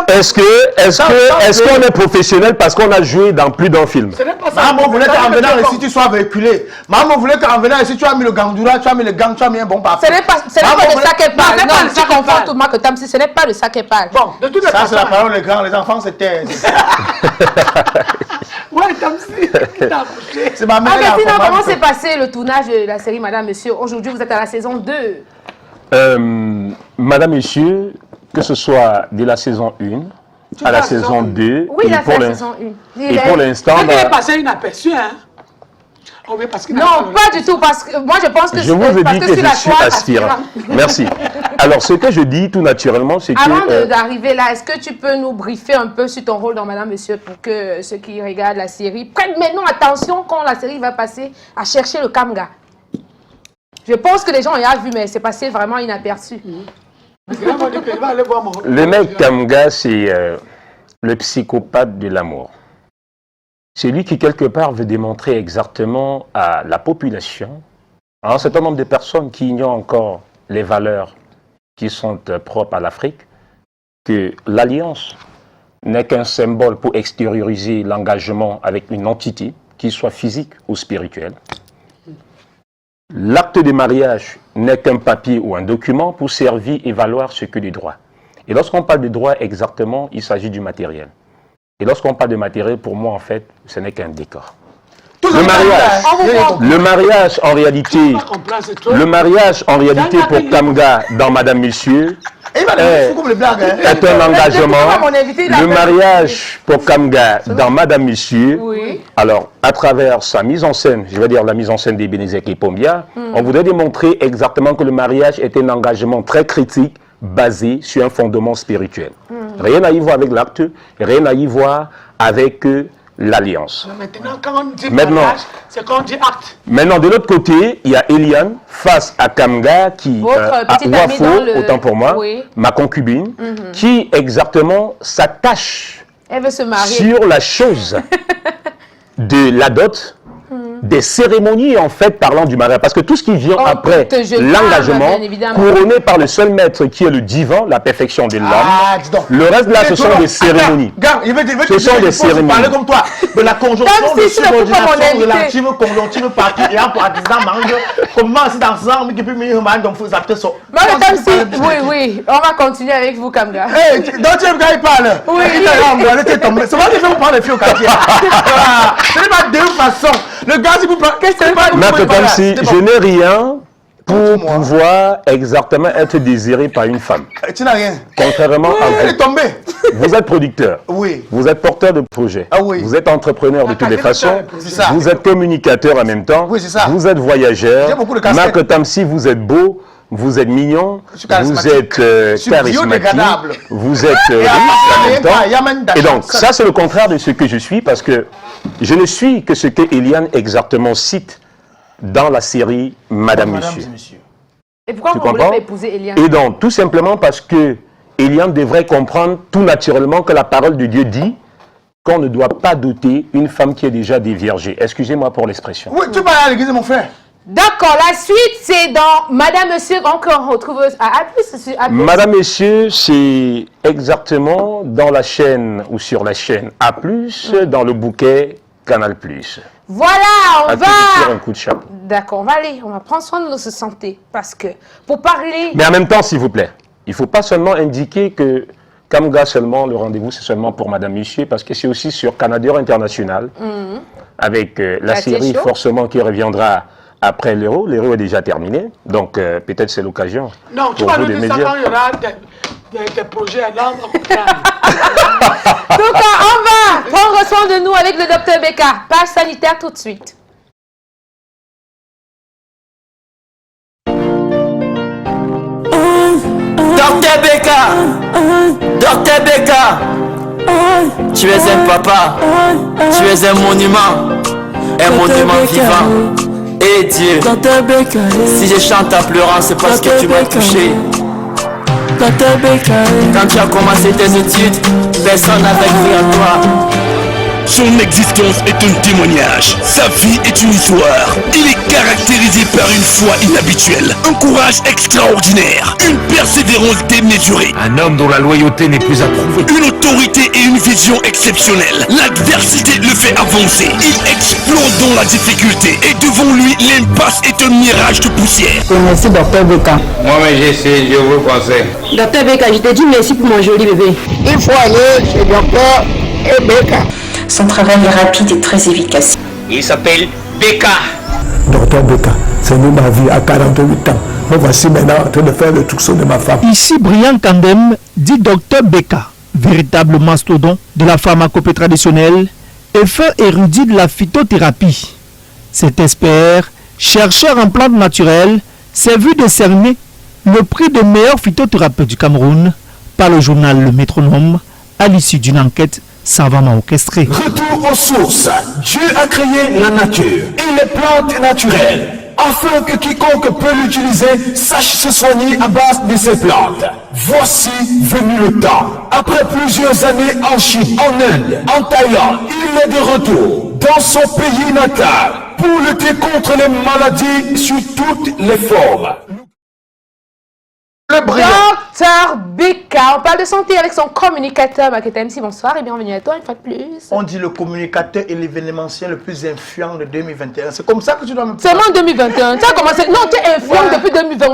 est-ce qu'on est professionnel parce qu'on a joué dans plus d'un film? Maman voulait qu'en venant ici tu sois véhiculé. Maman voulait qu'en venant ici tu as mis le gandoura, tu as mis le gang, tu as mis un bon papier. Ce n'est pas de ça qu'elle parle. Non, tu confonds tout le monde que Tamsi, ce n'est pas de ça qu'elle parle. Bon, de toute façon, c'est la parole des grands, les enfants se taisent. Ouais, Tamsi, qui t'a accouché. C'est ma mère. Sinon, comment s'est passé le tournage de la série Madame, Monsieur? Aujourd'hui, vous êtes à la saison 2. Madame, Monsieur, que ce soit de la saison 1 à la saison 2, oui, la saison 1. Et pour l'instant... Il est passé inaperçu, hein? Oh, mais parce non, pas du tout, parce que moi je pense que je vous ai dit que je suis aspirant. Merci. Alors, ce que je dis tout naturellement, c'est que... Avant d'arriver là, est-ce que tu peux nous briefer un peu sur ton rôle dans Madame, Monsieur, pour que ceux qui regardent la série prennent maintenant attention quand la série va passer à chercher le Kamga? Je pense que les gens ont vu, mais c'est passé vraiment inaperçu. Le mec Kamga, c'est le psychopathe de l'amour. C'est lui qui, quelque part, veut démontrer exactement à la population, à un certain nombre de personnes qui ignorent encore les valeurs qui sont propres à l'Afrique, que l'alliance n'est qu'un symbole pour extérioriser l'engagement avec une entité, qu'il soit physique ou spirituelle. L'acte de mariage n'est qu'un papier ou un document pour servir et valoir ce que des droits. Et lorsqu'on parle de droits, exactement, il s'agit du matériel. Et lorsqu'on parle de matériel, pour moi, en fait, ce n'est qu'un décor. Le mariage, en réalité, pour Kamga, dans Madame Monsieur, est un engagement. Le mariage pour Kamga, dans Madame Monsieur, alors, à travers sa mise en scène, je vais dire la mise en scène des Bénézek et Pombia, on voudrait démontrer exactement que le mariage est un engagement très critique, basé sur un fondement spirituel. Rien à y voir avec l'acte, rien à y voir avec l'alliance. Maintenant, quand on dit Maintenant. mariage, c'est quand on dit acte. Maintenant, de l'autre côté, il y a Eliane face à Kamga qui, Votre petite amie Wafo, dans le- autant pour moi, Oui. ma concubine, qui exactement s'attache Elle veut se marier. sur la chose de la dot, des cérémonies en fait parlant du mariage. Parce que tout ce qui vient Oh, après toute jeune l'engagement, femme, bien évidemment. couronné par le seul maître qui est le divan, la perfection de l'âme, Ah, dis donc. le reste là, ce sont des cérémonies. Regarde, il veut Ce sont des cérémonies. parler comme toi. De la conjonction Comme de si tu ne peux pas subordination mon relative, conjonctive, partie et en partisan, mangue. Comment c'est dans ce genre, mais qui peut me dire, donc vous avez ça. Oui, on va continuer avec vous, Kamga. Hey, donc tu aimes quand il parle. Oui. Il t'a rendu, elle était tombée. C'est moi qui vais vous prendre les filles au quartier. Ce n'est pas deux façons. Le gars, si vous parlez. Qu'est-ce que c'est pas Maître Tamsi, je n'ai rien pour pouvoir exactement être désiré par une femme. Tu n'as rien. Contrairement à Elle est vous. tombée. Vous êtes producteur. Oui. Vous êtes porteur de projet. Ah oui. Vous êtes entrepreneur de toutes les façons. C'est ça. Vous êtes communicateur en même temps. Oui, c'est ça. Vous êtes voyageur. J'ai beaucoup de casquettes. Maître Tamsi, vous êtes beau. Vous êtes mignon, suis vous charismatique. êtes Je suis charismatique, biodégradable. vous êtes riche en même temps. Et donc, ça c'est le contraire de ce que je suis parce que je ne suis que ce que Eliane exactement cite dans la série Madame Monsieur. Et pourquoi Tu vous ne voulez comprends? pas épouser Eliane? Et donc, tout simplement parce que Eliane devrait comprendre tout naturellement que la parole de Dieu dit qu'on ne doit pas doter une femme qui est déjà déviergée. Excusez-moi pour l'expression. Oui, tu vas à l'église, mon frère. D'accord, la suite c'est dans Madame Monsieur, encore on retrouve à plus. Madame, Messieurs, c'est exactement dans la chaîne ou sur la chaîne A+, dans le bouquet Canal+. Voilà, on À va. te tirer un coup de chapeau. D'accord, on va aller, on va prendre soin de notre santé parce que pour parler. Mais en même temps, s'il vous plaît, il ne faut pas seulement indiquer que Kamga seulement, le rendez-vous, c'est seulement pour Madame Monsieur, parce que c'est aussi sur Canadian International, avec la série Chaud. forcément qui reviendra après l'Euro. L'Euro est déjà terminé, donc peut-être c'est l'occasion. Non, tu pour vas vous nous de dire ça me dire. quand il y aura des projets à l'âme. En tout cas, on va prendre soin de nous avec le docteur Beka. Page sanitaire tout de suite. Docteur Beka, tu es un papa, tu es un monument vivant. Et Dieu, si je chante en pleurant, c'est parce que tu m'as touché. Quand tu as commencé tes études, personne n'avait cru en toi. Son existence est un témoignage, sa vie est une histoire. Il est caractérisé par une foi inhabituelle, un courage extraordinaire, une persévérance démesurée, Un homme dont la loyauté n'est plus approuvée. une autorité et une vision exceptionnelle. L'adversité le fait avancer, il explose dans la difficulté et devant lui l'impasse est un mirage de poussière. Merci Docteur Beka. Moi-même j'essaie, je vous conseille. Docteur Beka, je te dis merci pour mon joli bébé. Il faut aller chez Docteur Beka. Son travail est rapide et très efficace. Il s'appelle Beka. Docteur Beka, c'est nous ma vie à 48 ans. Me voici maintenant en train de faire le trousseau de ma femme. Ici Brian Kandem, dit Docteur Beka, véritable mastodon de la pharmacopée traditionnelle et fin érudit de la phytothérapie. Cet expert, chercheur en plantes naturelles, s'est vu décerner le prix de meilleur phytothérapeute du Cameroun par le journal Le Métronome à l'issue d'une enquête savamment orchestrée. Retour aux sources. Dieu a créé la nature et les plantes naturelles afin que quiconque peut l'utiliser sache se soigner à base de ces plantes. Voici venu le temps. Après plusieurs années en Chine, en Inde, en Thaïlande, il est de retour dans son pays natal pour lutter contre les maladies sous toutes les formes. Le brillant. Docteur Beka, on parle de santé avec son communicateur Maketa MC. Bonsoir et bienvenue à toi une fois de plus. On dit le communicateur et l'événementiel le plus influent de 2021. C'est comme ça que tu dois me Seulement 2021. Tu as commencé. Non, tu es influent depuis 2020.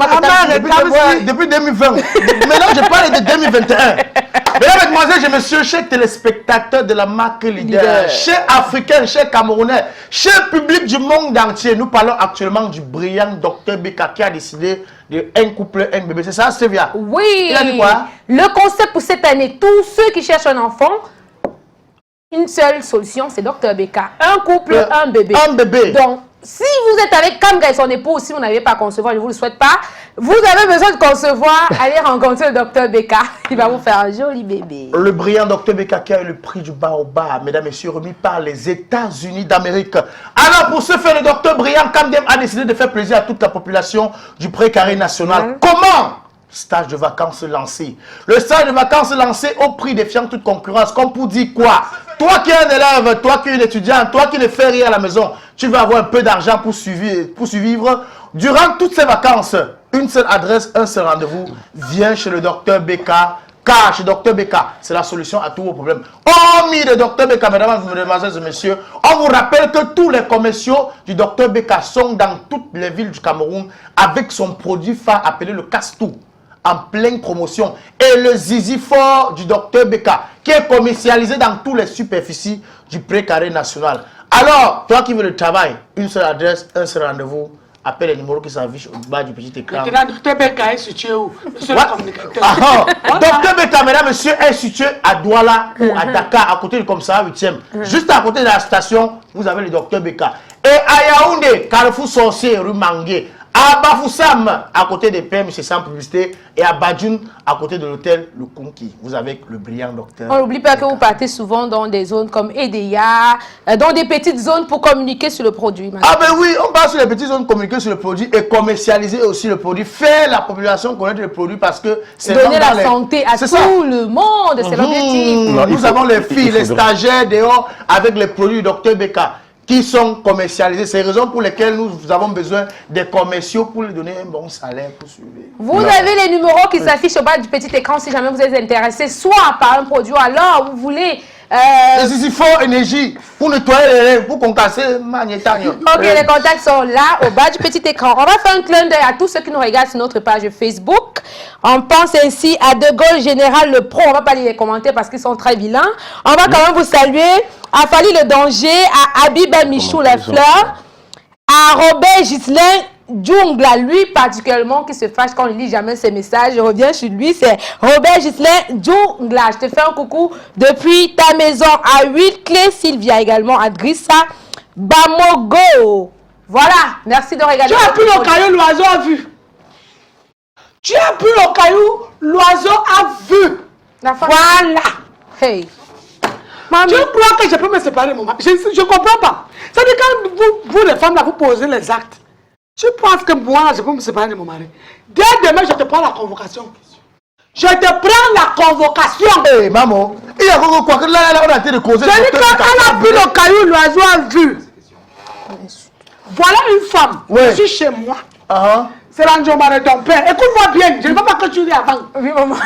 Depuis 2020. Maintenant, je parle de 2021. Mesdames, Mesdemoiselles et Messieurs, chers téléspectateurs de la marque Leader, chers Africains, chers Camerounais, chers publics du monde entier, nous parlons actuellement du brillant Docteur Beka qui a décidé de un couple, un bébé. C'est ça, Sylvia? Oui. Il a dit quoi? Le concept pour cette année, tous ceux qui cherchent un enfant, une seule solution, c'est Docteur Beka. Un couple, un bébé. Un bébé. Donc, si vous êtes avec Kamga et son époux, si vous n'avez pas à concevoir, je ne vous le souhaite pas, vous avez besoin de concevoir, allez rencontrer le docteur Beka. Il va vous faire un joli bébé. Le brillant docteur Beka qui a eu le prix du Baobab, mesdames et messieurs, remis par les États-Unis d'Amérique. Alors, pour ce faire, le docteur brillant Kamdem a décidé de faire plaisir à toute la population du Pré-Carré national. Comment? Stage de vacances lancé. Le stage de vacances lancé au prix défiant toute concurrence. Comme pour dire quoi? Toi qui es un élève, toi qui es un étudiant, toi qui ne fais rien à la maison, tu vas avoir un peu d'argent pour survivre. Durant toutes ces vacances, une seule adresse, un seul rendez-vous. Viens chez le docteur Beka. Car chez Dr Beka, c'est la solution à tous vos problèmes. Hormis le Dr Beka, mesdames et messieurs, on vous rappelle que tous les commerciaux du Dr Beka sont dans toutes les villes du Cameroun avec son produit phare appelé le Castou, en pleine promotion. Et le Zizi Fort du Dr Beka, qui est commercialisé dans toutes les superficies du Pré-Carré national. Alors, toi qui veux le travail, une seule adresse, un seul rendez-vous. Appelle les numéros qui s'affichent au bas du petit écran. Dr Beka est situé où? Monsieur le communicateur. Dr Beka, mesdames et messieurs, est situé à Douala ou à Dakar, à côté du commissariat 8e. Juste à côté de la station, vous avez le Dr Beka. Et à Yaoundé, Carrefour Sorcier, rue Mangué. À Bafoussam, à côté des PM, c'est sans publicité. Et à Badjoun, à côté de l'hôtel Le Konki. Vous avez le brillant docteur. On n'oublie pas que vous partez souvent dans des zones comme Edeya, dans des petites zones pour communiquer sur le produit. Ah ben oui, on part sur les petites zones, communiquer sur le produit et commercialiser aussi le produit. Faire la population connaître le produit parce que c'est donner la santé à tout le monde, c'est l'objectif. Nous avons les filles, les stagiaires dehors avec les produits du Dr Beka qui sont commercialisés. C'est les raisons pour lesquelles nous avons besoin des commerciaux pour lui donner un bon salaire pour suivre. Vous avez les numéros qui s'affichent au bas du petit écran si jamais vous êtes intéressé, soit par un produit, alors vous voulez... Il faut énergie pour nettoyer les lèvres, pour concasser magnétagnon. Ok, les contacts sont là, au bas du petit écran. On va faire un clin d'œil à tous ceux qui nous regardent sur notre page Facebook. On pense ainsi à De Gaulle Général Le Pro. On va pas lire les commentaires parce qu'ils sont très vilains. On va quand même vous saluer à Fali Le Danger, à Abiba Michou Les Fleurs, à Robert Gislain Djungla, lui particulièrement qui se fâche quand on ne lit jamais ses messages. Je reviens sur lui, c'est Robert Gislain Djungla. Je te fais un coucou depuis ta maison à 8 clés. Sylvia également, Adrissa Bamogo. Voilà, merci de regarder. Tu as pris le caillou, l'oiseau a vu. Tu as pris le caillou, l'oiseau a vu. Voilà. Hey. Mami. Tu crois que je peux me séparer de mon mari? Je ne comprends pas. C'est-à-dire quand vous les femmes, là, vous posez les actes. Tu penses que moi, je peux me séparer de mon mari? Dès demain, je te prends la convocation. Je te prends la convocation. Hé, hey, maman, il y a quoi que là, on a été de causer. Je dis qu'elle a pris le caillou, l'oiseau a vu. Voilà une femme. Oui. Je suis chez moi. C'est l'Andjomba de ton père. Écoute-moi bien, je ne veux pas que tu dis avant. Oui, maman.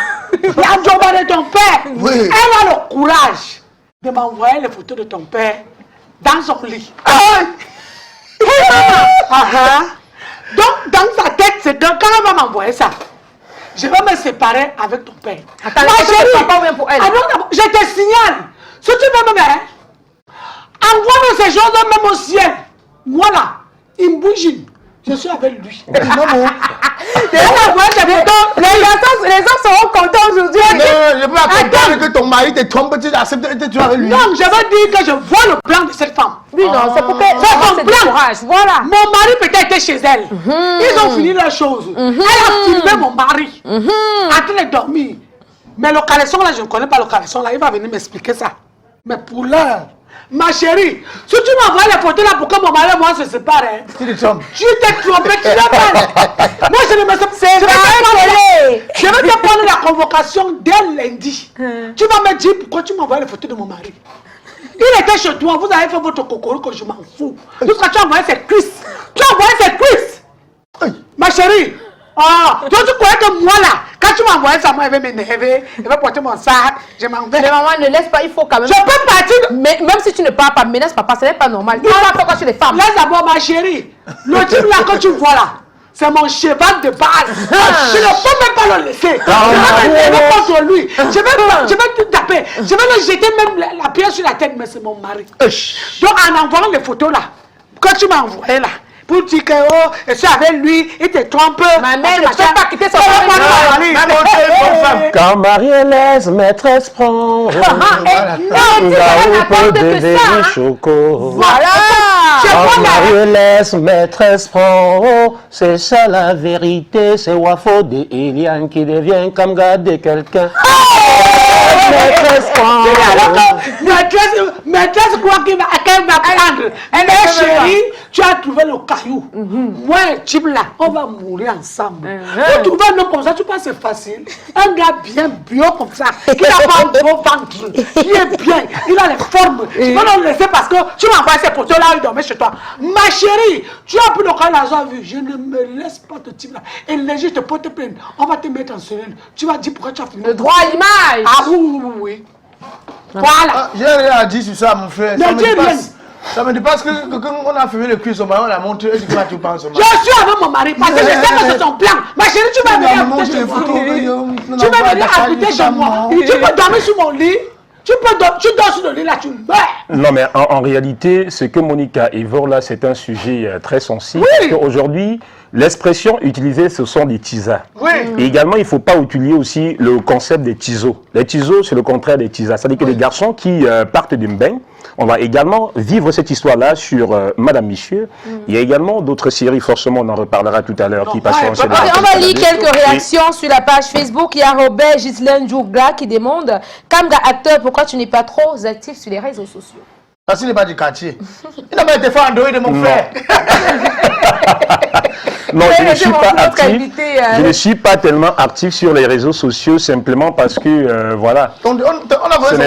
L'Andjomba de ton père. Oui. Elle a le courage de m'envoyer les photos de ton père dans son lit. Donc, dans sa tête, c'est que quand elle va m'envoyer ça, je vais me séparer avec ton père. Attends, ma chérie, pas pour elle. Je te signale. Si tu veux me mettre, envoie-moi ces choses même au ciel. Moi là, il me bouge. Je suis avec lui. Les hommes seront contents aujourd'hui. Je ne peux pas comprendre que ton mari te trompe, tu acceptes et tu es avec lui. Non, je veux dire que je vois le plan de cette femme. Oui, non, c'est pour que c'est son courage. Voilà. Mon mari peut-être était chez elle. Ils ont fini leurs choses. Elle a filmé mon mari en train de dormir. Mais le caleçon là, je ne connais pas le caleçon là. Il va venir m'expliquer ça. Mais pour l'heure, ma chérie, si tu m'envoies les photos là pour que mon mari et moi se séparent, hein, tu t'es trompé, tu l'as pas. Moi je ne me séparerai pas. Je vais te prendre la convocation dès lundi. Tu vas me dire pourquoi tu m'envoies les photos de mon mari. Il était chez toi, vous avez fait votre cocoro que je m'en fous. Jusqu'à tu as envoyé ses cuisses. Tu as envoyé ses cuisses. Ma chérie. Toi tu croyais que moi là, quand tu m'as envoyé ça, moi je vais m'énerver, je vais porter mon sac, je m'en vais. Mais maman, ne laisse pas, il faut quand même. Je peux partir. Mais même si tu ne parles pas, menace papa, ce n'est pas normal. Tu parles pourquoi tu es femme. Laisse d'abord ma chérie. Le type là que tu vois là, c'est mon cheval de base. Je ne peux même pas le laisser. Je vais me contre lui. Je vais te taper. Je vais le jeter même la pierre sur la tête, mais c'est mon mari. Donc en envoyant les photos là, que tu m'as envoyé là, pour dire que je suis avec lui, il te trompe. Ma mère ne peut pas quitter son mari. Quand Marie-Hélène, maîtresse prend, Voilà. Choco. Voilà. Marie laisse maîtresse prend, c'est ça la vérité, c'est Wafo de Eliane qui devient comme garder quelqu'un. Maîtresse prend. Maîtresse croit qu'elle va prendre. Mais chérie, tu as trouvé le caillou. Moi et Tim là, on va mourir ensemble. Pour trouver un homme comme ça, tu penses que c'est facile. Un gars bien bio comme ça, qui n'a pas un gros ventre, qui est bien, il a les formes. Tu vas le laisser parce que tu m'envoies ces photos là, il dormait chez toi. Ma chérie, tu as pris le cas l'argent vu. Je ne me laisse pas te Tim là. Et l'énergie, je te peux te plaindre. On va te mettre en cellule. Tu vas dire pourquoi tu as fini. Le droit à l'image. Ah oui. Voilà. J'ai rien à dire sur ça, mon frère. Ça me dépasse que quand on a filmé le cuir, on a montré. Est-ce que tu penses? Je suis avec mon mari parce que je sais que c'est son plan. Ma chérie, tu vas venir habiter chez moi. Tu vas venir habiter chez moi. Tu peux dormir sur mon lit. Tu dors sur le lit là, tu meurs. Non, mais en réalité, ce que Monica évoque là, c'est un sujet très sensible. Oui. Parce qu'aujourd'hui, l'expression utilisée, ce sont des tisas. Oui. Et également, il ne faut pas utiliser aussi le concept des tisos. Les tisos, c'est le contraire des tisas. C'est-à-dire que les garçons qui partent d'une bain, on va également vivre cette histoire-là sur Madame Michieu. Il y a également d'autres séries, forcément, on en reparlera tout à l'heure, qui passeront sur on va lire quelques réactions sur la page Facebook. Il y a Robert Ghislaine Djougla qui demande « Kamga, acteur, pourquoi tu n'es pas trop actif sur les réseaux sociaux ?» Parce qu'il n'est pas du quartier. Il n'a pas été fait en dehors de mon frère. Non, je ne suis pas actif. Je ne suis pas tellement actif sur les réseaux sociaux simplement parce que, voilà, ce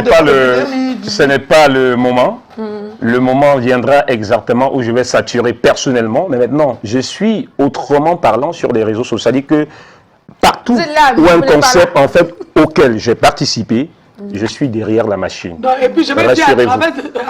n'est pas le moment. Le moment viendra exactement où je vais saturer personnellement. Mais maintenant, je suis autrement parlant sur les réseaux sociaux. C'est-à-dire que partout où un concept, en fait, auquel j'ai participé, je suis derrière la machine. Non, et puis je vais dire,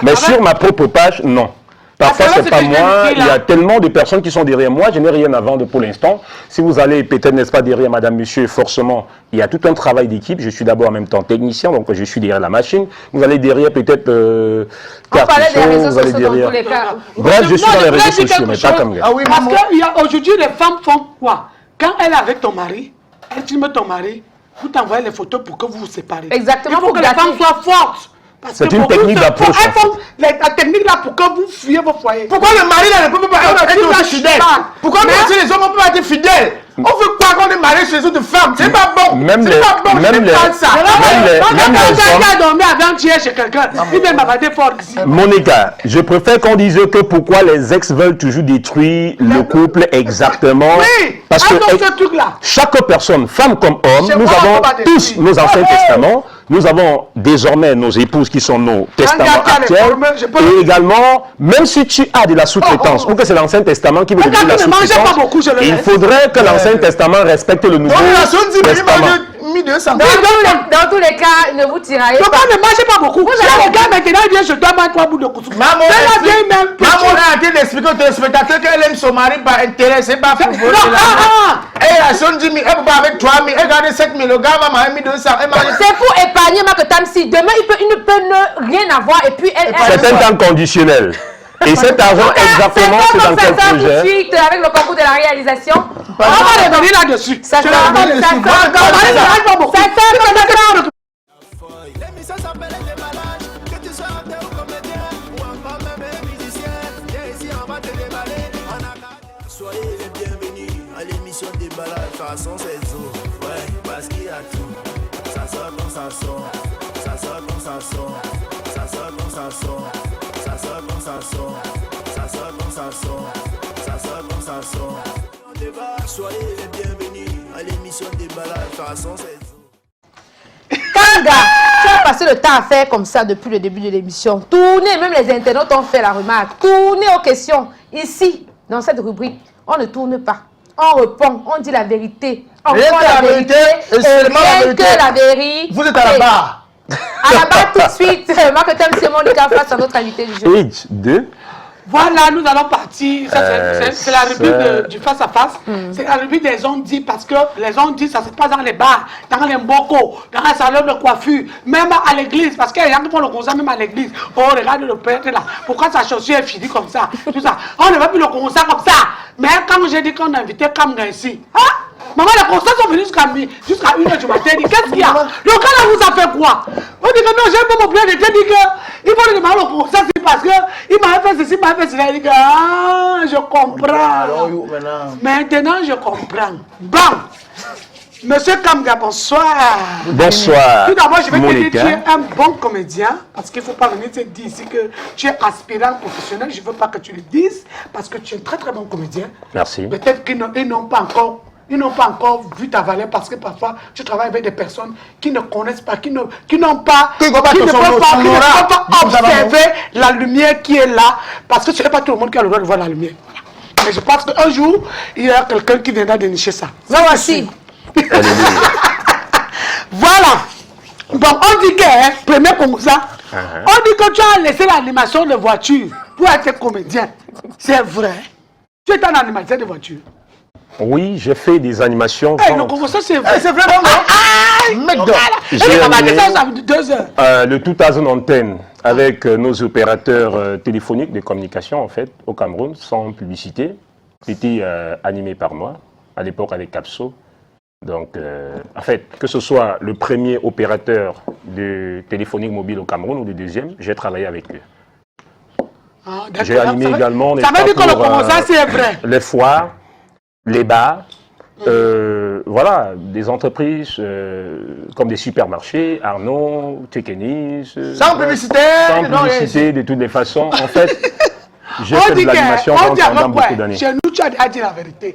mais sur ma propre page, non. Parfois, c'est pas moi. Il y a tellement de personnes qui sont derrière moi. Je n'ai rien à vendre pour l'instant. Si vous allez peut-être, n'est-ce pas, derrière Madame, Monsieur, forcément, il y a tout un travail d'équipe. Je suis d'abord en même temps technicien, donc je suis derrière la machine. Vous allez derrière peut-être on parlait des réseaux sociaux dans tous les cas. Bref, je suis dans les réseaux sociaux, mais pas comme ça. Ah oui, parce qu'aujourd'hui, les femmes font quoi? Quand elle est avec ton mari, elle filme ton mari, vous t'envoyez les photos pour que vous vous séparez. Exactement. Il faut que les femmes soient fortes. C'est une technique d'approche. La technique là pour que vous fuyez vos foyers. Pourquoi le mari là ne peut pas être fidèle? Pourquoi les hommes ne peuvent pas être fidèles? On veut pas qu'on est marié chez les autres femmes. C'est pas bon. C'est pas bon. Même les hommes. Monica, je préfère qu'on dise que pourquoi les ex veulent toujours détruire le couple exactement. Oui. Parce que chaque personne, femme comme homme, nous avons tous nos anciens testaments. Nous avons désormais nos épouses qui sont nos testaments actuels. Et également, même si tu as de la sous-traitance ou que c'est l'Ancien Testament qui veut devenir la sous-traitance, il faudrait que l'Ancien Testament respecte le Nouveau Testament. Dans tous les cas, ne vous tiraillez pas. Ne mangez pas beaucoup. Vous avez les gars maintenant, il vient, je dois mettre 3 bouts de couteau. Maman a été d'expliquer aux téléspectateurs qu'elle aime son mari par intérêt, c'est pas pour voler l'argent. Elle a son 10 000, elle peut pas avec 3 000, elle garde 7 000, le gars va m'amener 200. C'est pour épargner ma que Tamsi. Demain, il ne peut ne rien avoir et puis elle. C'est un temps conditionnel. Et cet argent, exactement, c'est dans quel projet? Avec le concours de la réalisation. On va revenir là-dessus. Ça sert. Soyez les bienvenus à l'émission Déballage. Façon c'est tout. Ouais, parce qu'il y a tout. Ça sort quand ça sort. Ça sort quand ça sort. Ça sort quand ça sort. Ça sort quand ça sort. Ça sort quand ça sort. Ça sort quand ça sort. Soyez les bienvenus à l'émission Déballage. Façon c'est tout. Kanga, tu as passé le temps à faire comme ça depuis le début de l'émission. Tournez, même les internautes ont fait la remarque. Tournez aux questions. Ici, dans cette rubrique, on ne tourne pas. On répond, on dit la vérité. On prend la vérité et rien que la vérité. Vous êtes à la barre. À la barre tout de suite. Moi que t'aimes, c'est Monica face à notre invité du jour. Age 2. Voilà, nous allons partir. C'est la rubrique du face-à-face. C'est la rubrique des hommes dits parce que les hommes dits, ça se passe dans les bars, dans les mboko, dans les salons de coiffure, même à l'église. Parce qu'il y a des gens qui font le concert même à l'église. Oh, regarde le prêtre là. Pourquoi sa chaussure est finie comme ça? Tout ça. On ne va plus le concert comme ça. Mais quand j'ai dit qu'on a invité Kamga ici, Maman, les constats sont venus jusqu'à 1h du matin. Qu'est-ce qu'il y a? Le gars là vous a fait quoi? On dit que non, j'ai pas mon plan. Il dit qu'il faut lui demander le constat parce qu'il m'a fait ceci, il m'a fait cela. Il dit que ah, je comprends. Maintenant, je comprends. Bam! Monsieur Kamga, bonsoir. Bonsoir. Tout d'abord, je vais te dire que Monica. tu es un bon comédien. Parce qu'il ne faut pas venir te dire ici que tu es aspirant professionnel. Je ne veux pas que tu le dises. Parce que tu es un très très bon comédien. Merci. Peut-être qu'ils n'ont pas encore vu ta valeur parce que parfois tu travailles avec des personnes qui ne connaissent pas, qui n'ont pas, qui ne peuvent pas observer la lumière qui est là. Parce que ce n'est pas tout le monde qui a le droit de voir la lumière. Mais je pense qu'un jour, il y a quelqu'un qui viendra dénicher ça. Ça voici. Voilà. Donc on dit que, premier comme ça, on dit que tu as laissé l'animation de voiture pour être comédien. C'est vrai. Tu es un animateur de voiture. Oui, j'ai fait des animations. Hey, non, comment ça c'est vrai? C'est vrai, J'ai le 2010 avec nos opérateurs téléphoniques de communication en fait au Cameroun sans publicité. C'était animé par moi à l'époque avec Capso. Donc, en fait, que ce soit le premier opérateur de téléphonique mobile au Cameroun ou le deuxième, j'ai travaillé avec eux. Ah, j'ai animé également ça veut dire que le commençant, c'est vrai. Les foires, les bars, voilà, des entreprises comme des supermarchés, Arnaud, Tekenis. Sans publicité. Sans publicité, de toutes les façons. En fait, j'ai fait de l'animation pendant beaucoup d'années. Chez nous, tu as dit la vérité.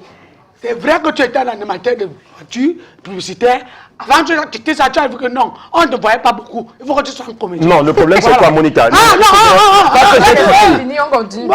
C'est vrai que tu étais un animateur de voiture, publicitaire. Avant tu étais ça, tu as vu que non, on ne te voyait pas beaucoup. Il faut que tu sois un comédien. Non, le problème c'est quoi, Monica?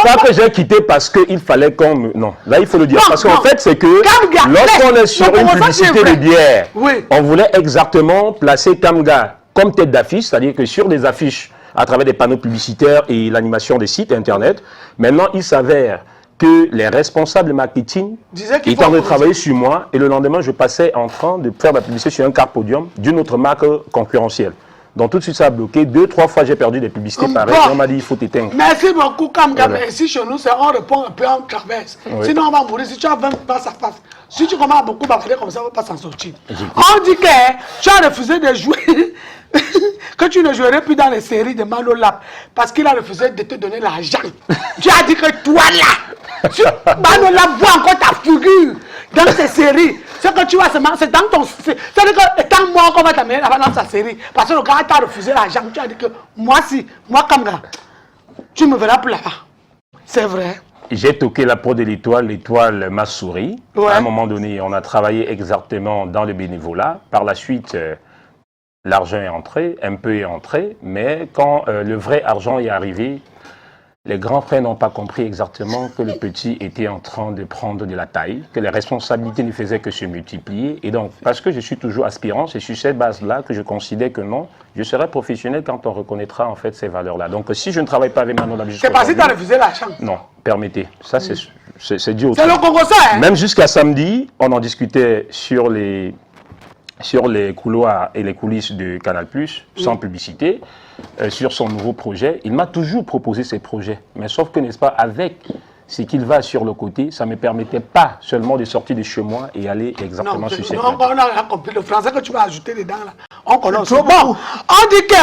Pas que j'ai quitté parce qu'il fallait qu'on me... Non, là il faut le dire. Parce qu'en fait, c'est que lorsqu'on est sur une publicité de bière, on voulait exactement placer Kamga comme tête d'affiche, c'est-à-dire que sur des affiches à travers des panneaux publicitaires et l'animation des sites internet, maintenant il s'avère que les responsables marketing étaient en train de travailler sur moi et le lendemain, je passais en train de faire la publicité sur un car podium d'une autre marque concurrentielle. Donc tout de suite, ça a bloqué. 2-3 fois, j'ai perdu des publicités pareilles. On m'a dit, il faut t'éteindre. Merci beaucoup, Kamga. Voilà. Ici, chez nous, on répond un peu en traverse. Oui. Sinon, on va mourir. Si tu as 20 face à face, si tu commences à beaucoup bavarder comme ça, on ne va pas s'en sortir. On dit que tu as refusé de jouer, que tu ne jouerais plus dans les séries de Mano Lab parce qu'il a refusé de te donner l'argent. Tu as dit que toi là, Mano Lab voit encore ta figure dans ces séries. Ce que tu vois, c'est dans ton... C'est-à-dire que étant mort qu'on va t'amener là-bas dans sa série. Parce que le gars t'a refusé l'argent. Tu as dit que moi, Kamga, tu me verras plus là-bas. C'est vrai. J'ai toqué la peau de l'étoile, l'étoile m'a souri. Ouais. À un moment donné, on a travaillé exactement dans le bénévolat. Par la suite, l'argent est entré, un peu est entré. Mais quand le vrai argent est arrivé, les grands frères n'ont pas compris exactement que le petit était en train de prendre de la taille, que les responsabilités ne faisaient que se multiplier. Et donc, parce que je suis toujours aspirant, c'est sur cette base-là que je considère que non, je serai professionnel quand on reconnaîtra en fait ces valeurs-là. Donc, si je ne travaille pas avec Manon Labi... C'est parce que tu as refusé l'argent. Non, permettez. Ça, c'est dû au C'est le Congo ça, hein? Même jusqu'à samedi, on en discutait sur les couloirs et les coulisses de Canal+, sans publicité, sur son nouveau projet. Il m'a toujours proposé ces projets. Mais sauf que, n'est-ce pas, avec ce qu'il va sur le côté, ça ne me permettait pas seulement de sortir de chez moi et aller exactement sur cette on a compris le français que tu vas ajouter dedans, là. On connaît. Bon, on dit que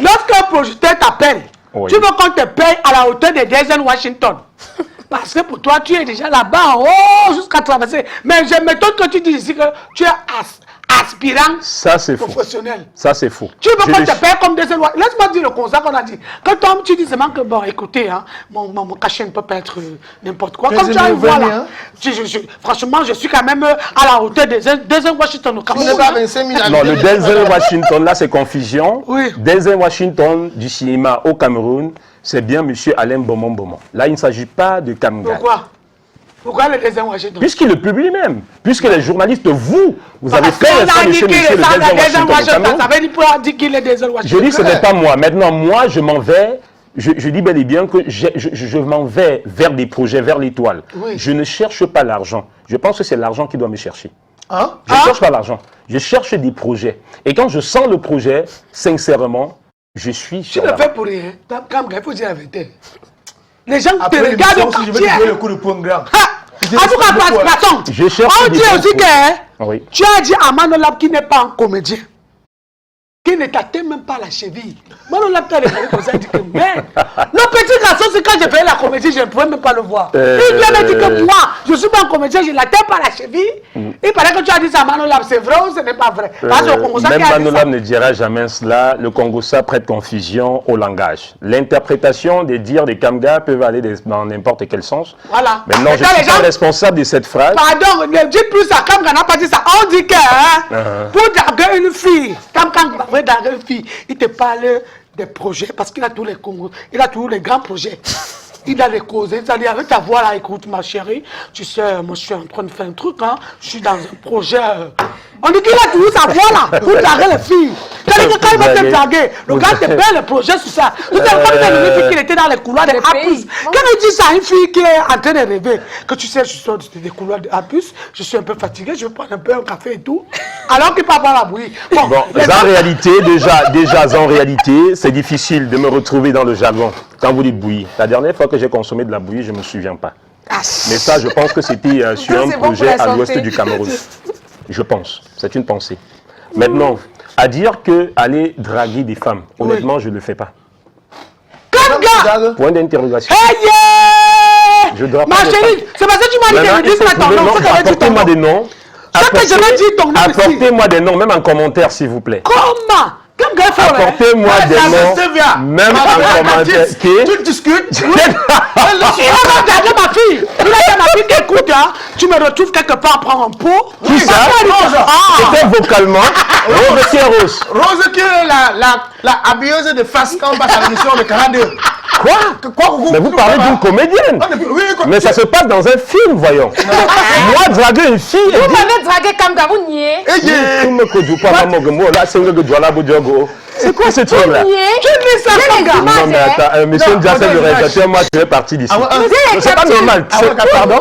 lorsqu'un projecteur t'appelle, tu veux qu'on te paye à la hauteur de Denzel Washington. Parce que pour toi, tu es déjà là-bas, jusqu'à traverser. Mais je m'étonne que tu dises ici que tu es aspirant professionnel. Ça, c'est faux. Tu veux qu'on te paye comme Denzel Washington. Laisse-moi dire le constat qu'on a dit. Quand tu dis seulement que, bon, écoutez, hein, mon cachet ne peut pas être n'importe quoi. Comme tu arrives, voilà. Franchement, je suis quand même à la hauteur de Denzel Washington au Cameroun. Non, le Denzel Washington, là, c'est confusion. Oui. Denzel Washington du cinéma au Cameroun, c'est bien M. Alain Beaumont. Là, il ne s'agit pas de Kamga. Pourquoi le Denzel Washington? Puisqu'il le publie même. Puisque les journalistes, vous avez fait ça de chez M. Denzel Washington. Ça veut dire pour dire qu'il est Denzel Washington. Je dis que ce n'est pas moi. Maintenant, moi, je m'en vais. Je dis bel et bien que je m'en vais vers des projets, vers l'étoile. Oui. Je ne cherche pas l'argent. Je pense que c'est l'argent qui doit me chercher. Hein? Je ne cherche pas l'argent. Je cherche des projets. Et quand je sens le projet, sincèrement, je suis sur la... Tu le fais pour rien. Il faut dire la vérité. Les gens te regardent au quartier. Je vais te jouer le coup de poing grand. En tout cas, passons. On dit aussi que tu as dit à Manolab qui n'est pas un comédien, qui ne t'atteint même pas la cheville. Manolab t'a regardé comme ça, il dit que merde. Le petit garçon, c'est quand j'ai fait la comédie, je ne pouvais même pas le voir. Il vient me dire que moi, je ne suis pas un comédien, je ne l'atteins pas la cheville. Il paraît que tu as dit ça à Manolab, c'est vrai ou ce n'est pas vrai? Même Manolab ne dira jamais cela. Le Congossa prête confusion au langage. L'interprétation des dires des Kamga peuvent aller dans n'importe quel sens. Voilà. Maintenant, je suis pas responsable de cette phrase. Pardon, ne dis plus ça. Kamga n'a pas dit ça. On dit que pour draguer une fille, Kamga va draguer une fille, il te parle des projets parce qu'il a tous les Congos, il a tous les grands projets. Il a les causes, c'est-à-dire avec ta voix là, écoute ma chérie, tu sais, moi je suis en train de faire un truc, hein, je suis dans un projet. On dit qu'il a toujours sa voix là pour draguer les filles. Quand il va te draguer, le gars te paie le projet sur ça. Vous savez, quand il a une fille qui était dans les couloirs de A+, quand il dit ça à une fille qui est en train de rêver, que tu sais, je sors des couloirs de A+, je suis un peu fatigué, je vais prendre un peu un café et tout, alors qu'il parle pas la bouillie. Bon, en réalité, en réalité, c'est difficile de me retrouver dans le jargon. Quand vous dites bouillie, la dernière fois que j'ai consommé de la bouillie, je ne me souviens pas. Mais ça, je pense que c'était sur un projet à l'ouest du Cameroun. Je pense, c'est une pensée. Maintenant, à dire que aller draguer des femmes, honnêtement, je ne le fais pas. Point d'interrogation. Je dois ma chérie, c'est parce que tu m'as dit que je dis ton nom. Apportez-moi des noms. Apportez-moi des noms, même en commentaire, s'il vous plaît. Comment? Apportez-moi des noms, même en commentaire. Tu discutes? Oui. Il a gardé ma fille. Il a dit à ma fille qu'écoute, tu me retrouves quelque part prendre un pot. Qui ça? C'était vocalement. Rose qui est Rose. Rose qui est la habilleuse de face quand on passe à l'émission de 42. Quoi? Mais vous parlez d'une comédienne. Mais ça se passe dans un film, voyons. Moi, draguer une fille. Vous m'avez dragué Kamga, vous niez. C'est quoi ce truc-là? Tu dis ça, Kamga? Non, mais attends, monsieur Ndiassé, le réalisateur, moi, je fais partie d'ici. C'est pas normal. Pardon?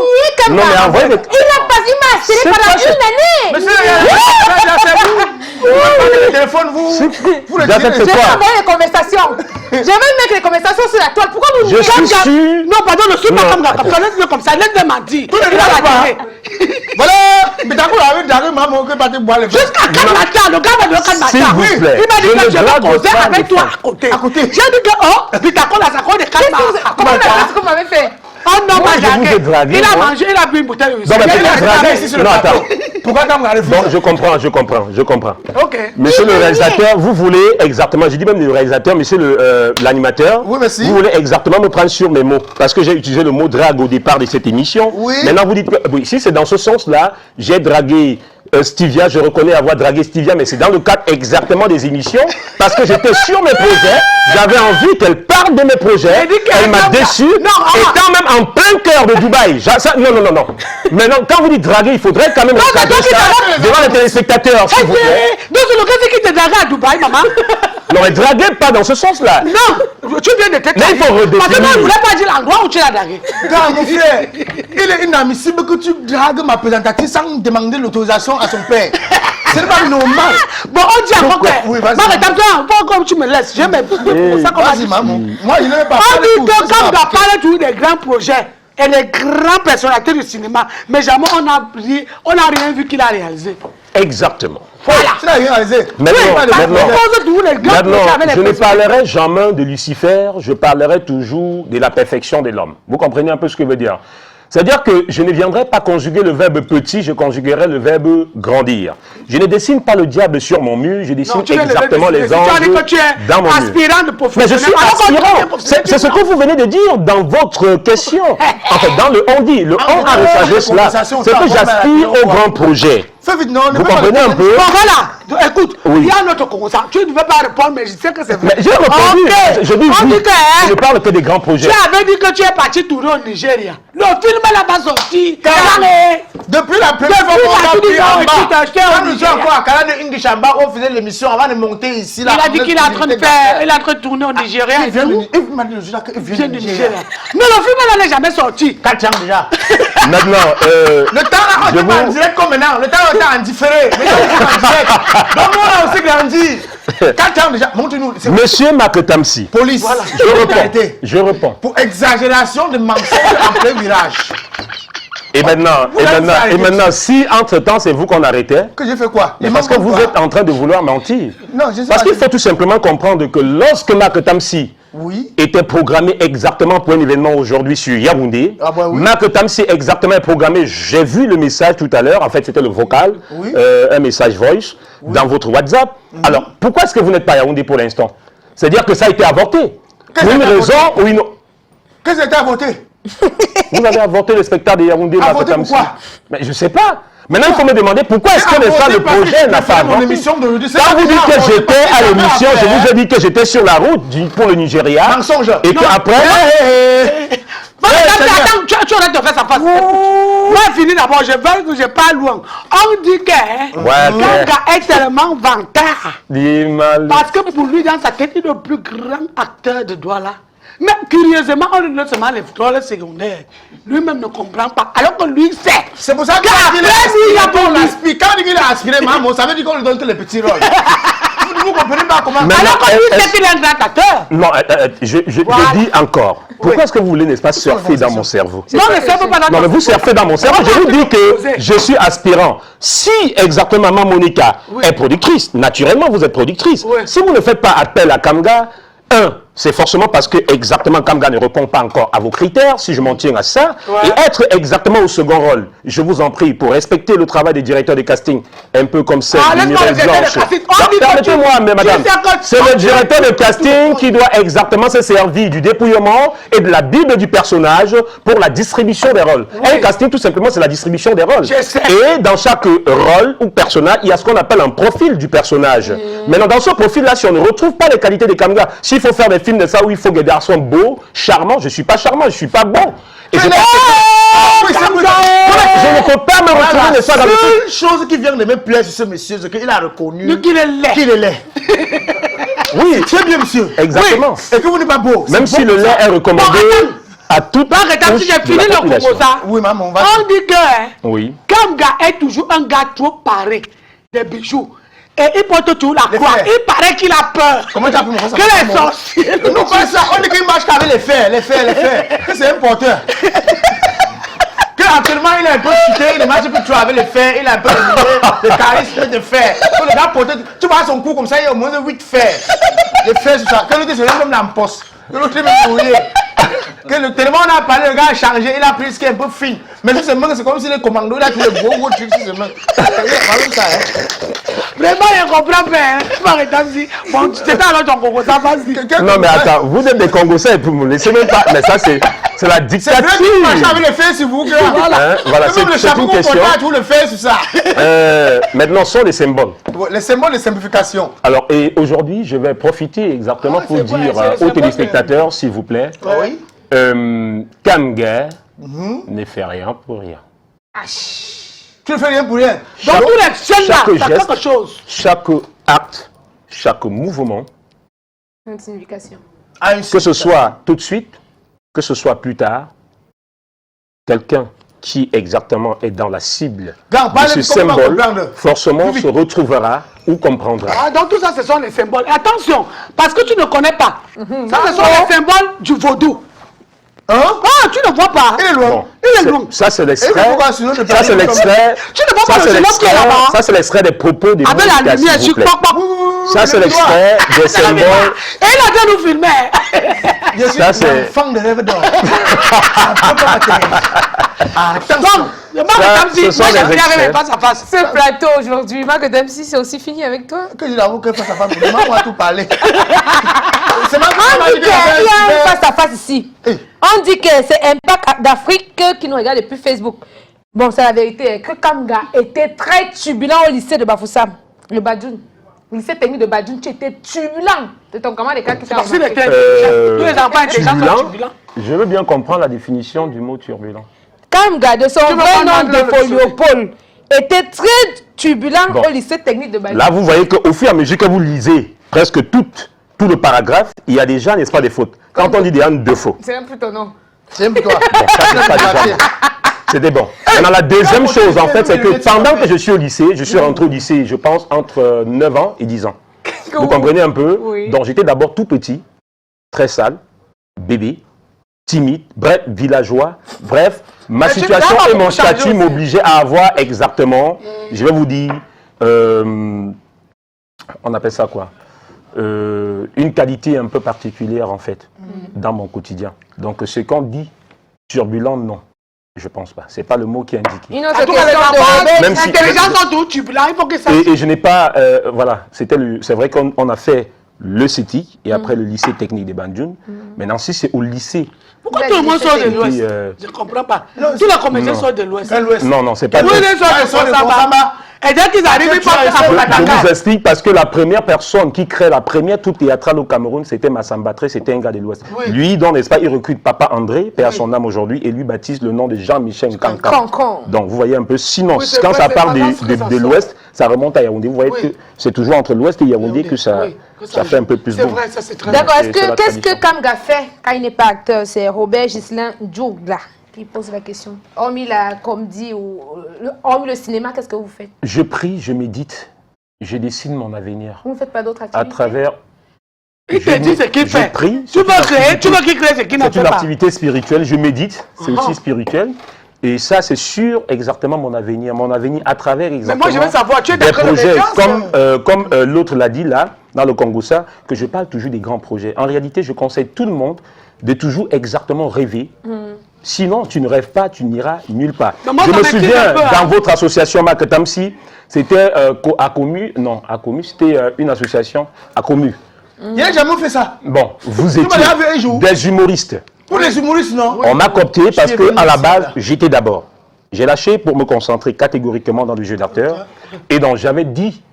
Non, mais envoyez. Il a acheté pendant une année. Monsieur le téléphone, vous le dites. Je vais envoyer les conversations. Je vais mettre les conversations sur la toile. Pourquoi vous je suis sûr. Non, pardon, ne suis pas Kamga. Comme ça, laisse-le mentir. Voilà. Mais d'accord, avec Daré, maman, que pas te boire les jusqu'à 4 matins, le gars va de 4 matins. S'il vous plaît. Il m'a dit que je vais causer avec toi à côté. J'ai dit que, puis d'accord, la sacoche de 4 matins. Comment vous m'avez fait? Oh non, il a mangé, il a bu une bouteille de whisky. Non, attends. Pourquoi Kamga refuse? Bon, je comprends. Ok. Monsieur le réalisateur, vous voulez exactement, je dis même le réalisateur, monsieur l'animateur, oui, merci. Vous voulez exactement me prendre sur mes mots. Parce que j'ai utilisé le mot drague au départ de cette émission. Oui. Maintenant, vous dites que, oui, si c'est dans ce sens-là, j'ai dragué Stivia, je reconnais avoir dragué Stivia, mais c'est dans le cadre exactement des émissions, parce que j'étais sur mes projets, j'avais envie qu'elle parle de mes projets, elle m'a déçu, étant même en plein cœur de Dubaï. Non. Maintenant, quand vous dites draguer, il faudrait quand même recadrer ça devant les téléspectateurs, s'il vous plaît. Donc, c'est le gars qui te drague à Dubaï, maman. Non, mais draguer pas dans ce sens-là. Non, tu viens de te mais il faut redéfinir. Parce que moi, je ne voulais pas dire l'endroit où tu l'as dragué. Non, mon frère, il est inadmissible que tu dragues ma présentatrice sans demander l'autorisation à son père. C'est pas normal. Bon, on dit encore que... Oui, vas-y. Pourquoi tu me laisses? Je me... Vas-y, maman. Moi, je ne vais pas parler. On dit que quand on doit parler toujours des grands projets et des grands personnalités du cinéma, mais jamais on n'a rien vu qu'il a réalisé. Exactement. Voilà. Maintenant, je ne parlerai jamais de Lucifer, je parlerai toujours de la perfection de l'homme. Vous comprenez un peu ce que je veux dire? C'est-à-dire que je ne viendrai pas conjuguer le verbe petit, je conjuguerai le verbe grandir. Je ne dessine pas le diable sur mon mur, je dessine exactement les anges dans mon mur. Mais je suis aspirant. C'est ce que vous venez de dire dans votre question. En fait, dans le on-dit, le on a rechargé cela. C'est que j'aspire au grand projet. Vous comprenez un peu? Bon, voilà. Écoute, il y a un autre constat. Tu ne veux pas répondre, mais je sais que c'est vrai. Mais j'ai répondu. Je dis oui. Je ne parle que des grands projets. Tu avais dit que tu es parti tourner au Nigeria. Le film n'a pas sorti. Depuis la première fois qu'on a pris en bas, quand nous étions encore à Canada English en bas, on faisait l'émission avant de monter ici. Il a dit qu'il est en train de faire, il est en train de tourner au Nigeria. Il vient du Nigeria. Mais le film n'a jamais sorti. 4 ans déjà. Maintenant, le temps là, on n'est pas en direct comme maintenant. Le temps on est en différé. Mais on est en direct. Donc on a aussi grandi. 4 ans déjà. Montre-nous. Monsieur Maketamsi. Police. Voilà. Je réponds. Pour exagération de mensonges en plein virage. Et maintenant, si entre-temps, c'est vous qu'on arrêtait... Que j'ai fait quoi? Mais parce que vous êtes en train de vouloir mentir. Non, je sais parce pas. qu'il faut tout simplement comprendre que lorsque Marc Tamsi était programmé exactement pour un événement aujourd'hui sur Yaoundé, Marc Tamsi exactement est programmé, j'ai vu le message tout à l'heure, en fait c'était le vocal, un message voice, dans votre WhatsApp. Alors, pourquoi est-ce que vous n'êtes pas à Yaoundé pour l'instant? C'est-à-dire que ça a été avorté. Pour une raison ou une autre. Qu'est-ce que ça a été avorté? Vous avez avorté le spectacle de Yaoundé. Avorté pourquoi? Mais je ne sais pas. Maintenant, il faut me demander pourquoi est-ce que le projet n'a pas avancé. Quand vous dites que j'étais à l'émission, je vous ai dit que j'étais sur la route pour le Nigeria. Mensonge. Et qu'après... Attends, tu aurais de faire sa face. Moi, fini d'abord, je veux que je parle loin. On dit que Kanga est tellement vantard. Parce que pour lui, dans sa tête, il est le plus grand acteur de Douala. Mais curieusement, on lui donne seulement les étoiles secondaires. Lui-même ne comprend pas. Alors que lui sait. C'est pour ça qu'il a aspiré. Quand il a aspiré, maman, ça veut dire qu'on lui donne tous les petits rôles. Vous comprenez pas comment. Alors que lui sait qu'il est un grand acteur. Non, je dis encore. Pourquoi est-ce que vous voulez, n'est-ce pas, surfer dans mon cerveau? Non, ne surfez pas dans non, mais vous surfez dans mon cerveau. Je vous dis que je suis aspirant. Si exactement Maman Monica est productrice, naturellement vous êtes productrice. Si vous ne faites pas appel à Kamga, c'est forcément parce que exactement Kamga ne répond pas encore à vos critères, si je m'en tiens à ça, et être exactement au second rôle. Je vous en prie, pour respecter le travail des directeurs de casting, un peu comme celle de Mireille Blanche. Permettez-moi, mais madame, c'est le directeur de casting qui doit exactement se servir du dépouillement et de la Bible du personnage pour la distribution des rôles. Et le casting, tout simplement, c'est la distribution des rôles. Et dans chaque rôle ou personnage, il y a ce qu'on appelle un profil du personnage. Maintenant, dans ce profil-là, si on ne retrouve pas les qualités de Kamga, s'il faut faire des films de ça où il faut que des garçons beaux, charmants, je ne suis pas charmant, je ne suis pas bon. Et je ne peux pas me retrouver de ça dans le film. La seule chose qui vient de me plaire sur ce monsieur, c'est qu'il a reconnu qu'il est laid. Qu'il est laid. Oui, très bien, monsieur. Exactement. Oui. Et que vous n'êtes pas beau. Même si le lait est recommandé à toute si j'ai fini le Congosa, oui, maman, on va. On dit que Kamga est toujours un gars trop paré des bijoux. Et il porte toujours la croix. Il paraît qu'il a peur. Comment tu as pu me faire ça? Que les sorciers. Non, pas ça. On dit qu'il marche qu'avec les fers. Que c'est un porteur. Que actuellement il a un peu chuté, il ne marche plus trop avec les fers. Il a un peu de charisme de fer. Que le gars porte, tu vois son cou comme ça, il y a au moins de 8 fers. Les fers, c'est ça. Que l'autre, c'est même l'emposse. Que l'autre, est même mouillé. Tellement on a parlé, le gars a changé, il a pris ce qui est un peu fin. Mais tout simplement, c'est comme si les commandos, il a tous les gros trucs sur ses mains. Vraiment, je comprends pas. Bon, c'était alors ton Congo, ça va se. Non, mais attends, vous êtes des Congolais et vous me laissez même pas. Mais ça, c'est la dictature. C'est vrai que vous marchez avec les fers, s'il vous plaît. Voilà, c'est une question. Tout le faire sur ça. Maintenant, ce sont les symboles. Les symboles de simplification. Alors, et aujourd'hui, je vais profiter exactement pour dire aux téléspectateurs, s'il vous plaît, Kamga ne fait rien pour rien. Tu ne fais rien pour rien. Dans tous les chaînes là, ça quelque chose. Chaque acte, chaque mouvement, une signification. Que ce soit tout de suite, que ce soit plus tard, quelqu'un qui exactement est dans la cible de ce symbole, forcément se retrouvera ou comprendra. Ah, donc tout ça, ce sont les symboles. Et attention, parce que tu ne connais pas. Ça, ce sont les symboles du vaudou. Hein? Ah, tu ne vois pas. Il est loin. Il est loin. Ça, c'est l'extrait. Ça, c'est l'extrait. Tu ne vois pas le jeune qui est là-bas. Ça, c'est l'extrait des propos des avec la lumière, s'il vous plaît. Ça, c'est l'extrait des symboles. Et il a déjà nous filmer. Je suis un fan de rêve d'or. Attention. Ce plateau aujourd'hui, Marc Dempsey, c'est aussi fini avec toi? Que je l'avoue que face à face, on va tout parler. C'est ma il y a un face à face ici. On dit que c'est Impact d'Afrique qui nous regarde depuis Facebook. Bon, c'est la vérité, que Kamga était très turbulent au lycée de Bafoussam, le Badjoun. Le lycée technique de Badjoun, tu étais turbulent. C'est ton comment les cas qui t'ont remarqué. Tous les enfants intelligents sont turbulents. Je veux bien comprendre la définition du mot turbulent. Kamga, de son vrai nom de Foliopoul, était très turbulent au lycée technique de Badjoun. Là, vous voyez qu'au fur et à mesure que vous lisez presque tout le paragraphe, il y a déjà, n'est-ce pas, des fautes. Quand on dit des deux faux. C'est un peu ton nom. C'est un peu toi. C'était bon. Maintenant, la deuxième chose, en fait, c'est que pendant que je suis au lycée, je suis rentré au lycée, je pense, entre 9 ans et 10 ans. Vous comprenez un peu? Donc, j'étais d'abord tout petit, très sale, bébé. timide, bref, villageois, bref, ma Mais tu situation dois et avoir mon statut changé aussi. m'obligeaient à avoir exactement, je vais vous dire, on appelle ça quoi, une qualité un peu particulière en fait, dans mon quotidien. Donc ce qu'on dit, turbulent, non. Je pense pas. C'est pas le mot qui est indiqué. Une autre En tout question cas, de Même si- l'intelligence sont tout turbulent, il faut que ça... Et je n'ai pas, voilà, c'est vrai qu'on a fait le CETI et après le lycée technique des Bandjoun. Maintenant, si c'est au lycée. Pourquoi tout le monde sort de l'Ouest? Je ne comprends pas. Tous les comédiens non. sortent de l'Ouest. Non, non, c'est pas Tous les sortent de Samba. Et dès qu'ils arrivent, ils partent à Je Dakar. vous explique parce que la première personne qui crée la première troupe théâtrale au Cameroun, c'était Massamba Tré, c'était un gars de l'Ouest. Oui. Lui, dans n'est-ce pas, il recrute Papa André, paix à son âme aujourd'hui, et lui baptise le nom de Jean-Michel Cancan. Cancan. Donc vous voyez un peu, sinon, Oui, c'est quand vrai, ça c'est part pas grave que ça de sort. l'Ouest, ça remonte à Yaoundé. Vous voyez Oui. que c'est toujours entre l'Ouest et Yaoundé que ça, Oui, que ça fait un peu plus C'est beau. vrai, ça c'est très D'accord, C'est la qu'est-ce que tradition. Kamga fait quand il n'est pas acteur? C'est Robert Ghislain Djougla qui pose la question. Hormis la comédie ou hormis le cinéma, qu'est-ce que vous faites? Je prie, je médite, je dessine mon avenir Vous ne faites pas d'autres à activités? travers. Il te dit ce qu'il Je fait. prie. Tu veux créer, tu veux qu'il crée ce qu'il n'a C'est fait une pas. activité spirituelle, je médite, c'est aussi spirituel. Et ça, c'est sur exactement mon avenir à travers exactement moi, je veux savoir, tu es des d'accord avec projets, l'audience, comme l'autre l'a dit là, dans le Congo, ça, que je parle toujours des grands projets. En réalité, je conseille tout le monde de toujours exactement rêver. Sinon, tu ne rêves pas, tu n'iras nulle part. Mais moi, Je ça me m'inquiète souviens, un peu, hein. dans votre association Makatamsi, c'était Acomu, non, Acomu, c'était une association Acomu. Il n'a jamais fait ça. Bon, vous Tu m'as étiez vu un jour. des humoristes. Pour les humoristes, non. On m'a coopté parce suis que venu à la ici, base, là. j'étais d'abord. J'ai lâché pour me concentrer catégoriquement dans le jeu d'acteur. Et donc, j'avais dit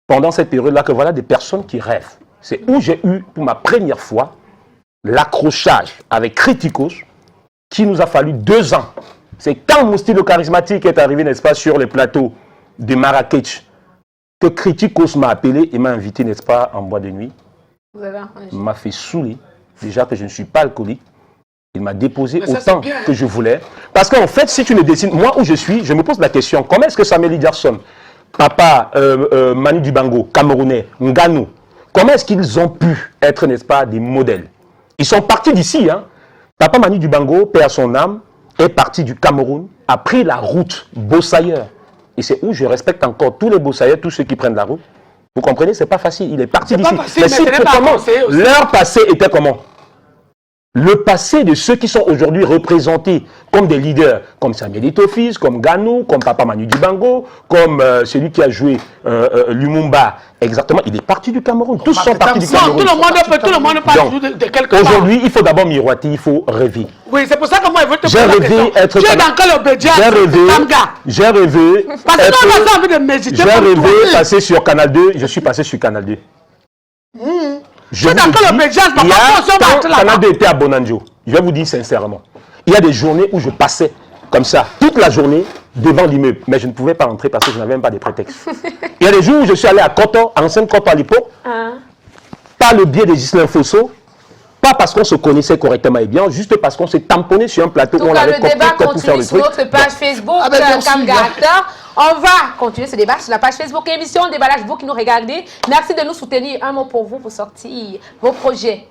pendant cette période-là que voilà des personnes qui rêvent. C'est où j'ai eu pour ma première fois l'accrochage avec Criticos qui nous a fallu 2 ans. C'est quand Mousti le charismatique est arrivé, n'est-ce pas, sur les plateaux de Marrakech que Criticos m'a appelé et m'a invité, n'est-ce pas, en boîte de nuit. Vous avez un Il m'a fait saouler. Déjà que je ne suis pas alcoolique. Il m'a déposé Mais ça, autant c'est bien. que je voulais. Parce qu'en fait, si tu ne dessines, moi où je suis, je me pose la question, comment est-ce que Samuel Jackson, Papa Manu Dibango, Camerounais, Nganou, comment est-ce qu'ils ont pu être, n'est-ce pas, des modèles? Ils sont partis d'ici. Hein. Papa Manu Dibango, paix à son âme, est parti du Cameroun, a pris la route Bossailleur. Et c'est où je respecte encore tous les Bossailleurs, tous ceux qui prennent la route. Vous comprenez, c'est pas facile. Il est parti d'ici. facile, mais ce n'est pas comment conseillé aussi. leur passé était comment? Le passé de ceux qui sont aujourd'hui représentés comme des leaders, comme Samuel Eto'o, comme Ganou, comme Papa Manu Dibango, comme celui qui a joué Lumumba, exactement, il est parti du Cameroun. Tous sont partis du Non, Cameroun. tout le monde parle toujours de quelque part. Aujourd'hui, il faut d'abord miroiter, il faut rêver. Oui, c'est pour ça que moi, je veux te J'ai poser la rêvé question. être... Tu es dans quelle obédience, J'ai rêvé... Kamga? J'ai rêvé... Parce que nous, on a envie de méditer. J'ai rêvé passer sur Canal 2, je suis passé sur Canal 2. Je Tu es dans vous quelle dis, obédience? il y Papa, a on s'en quand bat là-bas. Canal 2 était à Bonanjo, je vais vous dire sincèrement, il y a des journées où je passais comme ça, toute la journée, devant l'immeuble, mais je ne pouvais pas entrer parce que je n'avais même pas de prétexte. Il y a des jours où je suis allé à Koto, à ancienne Koto à l'époque, par le biais de Ghislain Fosso, pas parce qu'on se connaissait correctement et bien, juste parce qu'on s'est tamponné sur un plateau où on Donc, avait le débat compris pour faire continue le sur truc. notre page Facebook, Ah ben, merci, Kamga bien. Acteur. On va continuer ce débat sur la page Facebook émission Déballage, vous qui nous regardez. Merci de nous soutenir. Un mot pour vous pour sortir vos projets.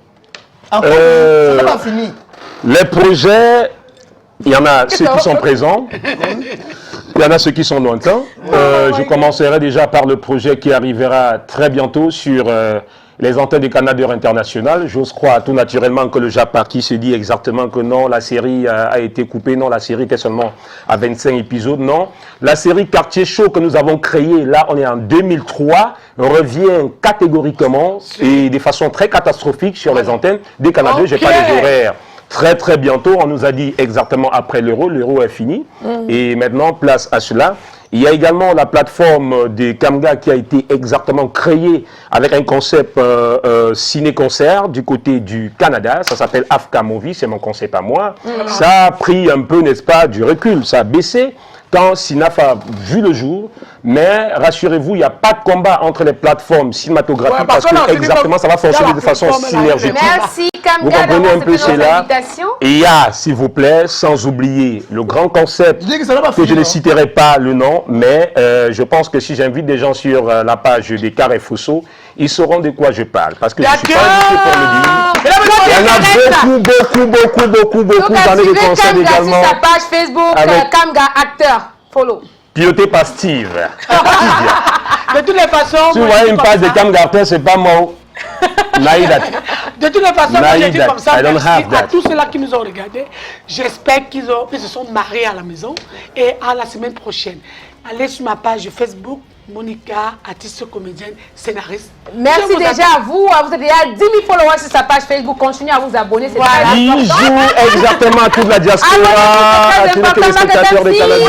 Encore, ça n'a pas fini. Les projets, il y en a ceux qui sont présents, il y en a ceux qui sont lointains. Je commencerai déjà par le projet qui arrivera très bientôt sur les antennes des Canadiens internationales. J'ose croire tout naturellement que le Japon qui se dit exactement que non, la série a été coupée, non, la série était seulement à 25 épisodes, non. La série Quartier Chaud que nous avons créée, là on est en 2003, revient catégoriquement et de façon très catastrophique sur les antennes des Canadiens. J'ai pas les horaires. Très très bientôt, on nous a dit exactement après l'euro est fini. Et maintenant, place à cela. Il y a également la plateforme des Kamga qui a été exactement créée avec un concept ciné-concert du côté du Canada. Ça s'appelle Afka Movie, c'est mon concept à moi. Ça a pris un peu, n'est-ce pas, du recul. Ça a baissé quand Sinaf a vu le jour. Mais rassurez-vous, il n'y a pas de combat entre les plateformes cinématographiques Ouais, parce que exactement, ça va fonctionner de façon synergétique. Merci Kamga Vous comprenez d'avoir un peu accepté nos cela. invitations. Et il y a, s'il vous plaît, sans oublier le grand concept Je dis que ça n'a pas que je fini, ne hein. citerai pas le nom, mais je pense que si j'invite des gens sur la page des Carré Fosso, ils sauront de quoi je parle. Parce que je ne suis pas invité pour le dire. Il y en a beaucoup d'années de concert également. Sur sa page Facebook, Kamga Acteur. Follow. Piloté par Steve. De toutes les façons, tu vois une page de Kamga Acteur, c'est pas moi. De toutes les façons, moi j'ai dit comme ça, merci à tous ceux-là qui nous ont regardés. J'espère qu'ils se sont mariés à la maison. Et à la semaine prochaine, allez sur ma page Facebook, Monica, artiste, comédienne, scénariste. Merci déjà à vous. Vous êtes déjà 10 000 followers sur sa page Facebook. Continuez à vous abonner. C'est Bisous exactement à toute la diaspora, à tous les téléspectateurs de Canal 2,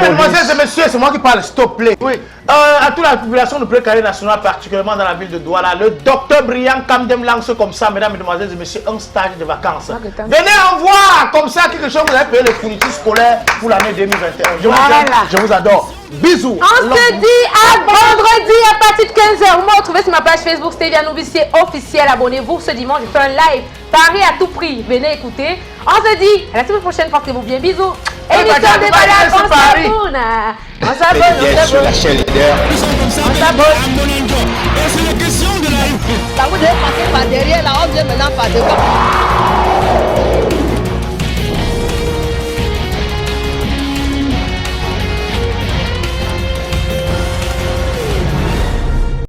Mesdemoiselles et messieurs, c'est moi qui parle, s'il te plaît. Oui. À toute la population du précaré national, particulièrement dans la ville de Douala, le docteur Brian Kamdem lance comme ça, mesdames, mesdemoiselles et messieurs, un stage de vacances. Venez en voir comme ça quelque chose, vous avez payé les fournitures scolaires pour l'année 2021. Je vous adore. Bisous. On se dit à vendredi à partir de 15h. Vous me retrouvez sur ma page Facebook Stevia Novissier officiel. Abonnez-vous ce dimanche. Je fais un live. Paris à tout prix. Venez écouter. On se dit à la semaine prochaine. Portez-vous bien. Bisous. Émission des balades. On s'abonne. On s'abonne. Sur la chaîne leader. On s'abonne. Ça vous devez passer par derrière là. On vient maintenant par devant.